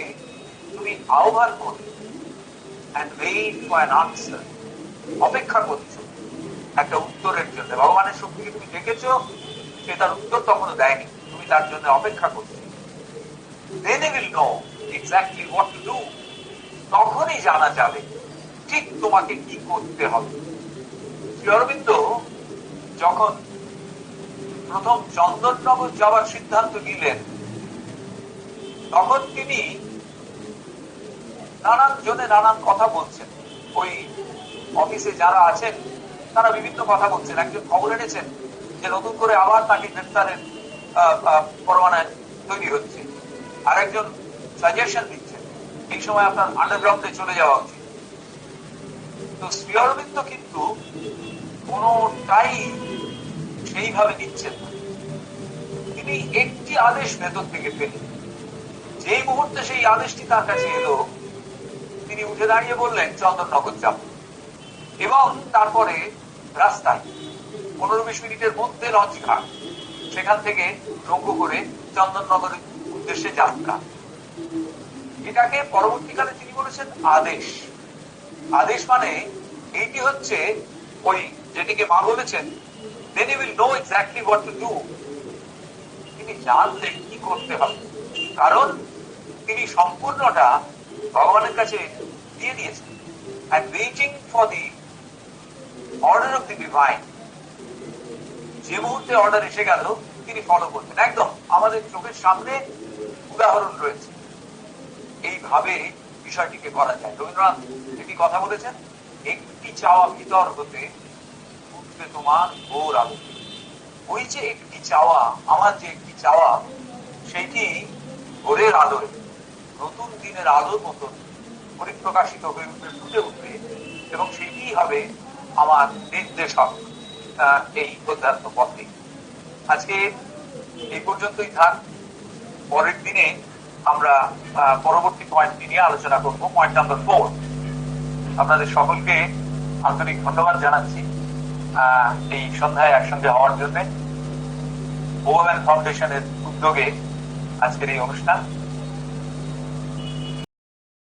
তুমি আহ্বান করবে, and wait for an answer, অপেক্ষা করছো একটা উত্তরের জন্য। ভগবানের শক্তিকে তুমি দেখেছো, সে তার উত্তর তখনও দেয়নি, তুমি তার জন্য অপেক্ষা করছো। Then you will know exactly what to do. তখনই জানা যাবে ঠিক তোমাকে কি করতে হবে। শ্রী অরবিন্দ যখন প্রথম চন্দননগর যাওয়ার সিদ্ধান্ত নিলেন, তখন তিনি নানান জনে নানান কথা বলছেন। ওই অফিসে যারা আছেন তারা বিভিন্ন কথা বলছেন। একজন খবর এনেছেন যে নতুন করে আবার তাকে গ্রেফতারের পরোয়ানা তৈরি হচ্ছে। আরেকজন সাজেশন দিচ্ছেন এই সময় আপনার আন্ডারগ্রাউন্ডে চলে যাওয়া উচিত। তো শ্রী অরবিন্দ কিন্তু কোনটাই সেইভাবে নিচ্ছেন না। তিনি একটি আদেশ ভেতর থেকে পেলেন। যেই মুহূর্তে সেই আদেশটি তার কাছে এলো, তিনি উঠে দাঁড়িয়ে বললেন চন্দননগর যাব, এবং তারপরে রাস্তায় 15-20 মিনিটের মধ্যে লঞ্চ ঘাট, সেখান থেকে নৌকো করে চন্দননগরের উদ্দেশ্যে যাত্রা। এটাকে পরবর্তীকালে তিনি বলেছেন আদেশ। আদেশ মানে এইটি হচ্ছে ওই যেটিকে মা বলেছেন, then you will know exactly what to do. তিনি জানলেন কি করতে হবে, কারণ তিনি সম্পূর্ণটা ভগবানের কাছে দিয়ে দিয়েছেন। and waiting for the order of the divine, যে মুহূর্তে অর্ডার এসে গেল তিনি ফলো করতেন। একদম আমাদের চোখের সামনে উদাহরণ রয়েছে। এইভাবে বিষয়টিকে করা যায়। রবীন্দ্রনাথ একটি কথা বলেছেন, একটি চাওয়া ভিতর হতে উঠবে তোমার ভোর আলো। ওই যে একটি চাওয়া, আমার যে একটি চাওয়া, সেইটি ভোরের আলোয় নতুন দিনের আলোর মতন পরিপ্রকাশিত হয়ে উঠবে, ফুটে উঠবে, এবং সেটি হবে আমার নির্দেশক এই অধ্যাত্ম পথে। আজকে এই পর্যন্তই থাক। পরের দিনে আমরা পরবর্তী পয়েন্টটি নিয়ে আলোচনা করব, পয়েন্ট নাম্বার 4। আপনাদের সকলকে আন্তরিক ধন্যবাদ জানাচ্ছি এই সন্ধ্যায় একসঙ্গে হওয়ার জন্য। ওমেন ফাউন্ডেশনের উদ্যোগে আজকের এই অনুষ্ঠান।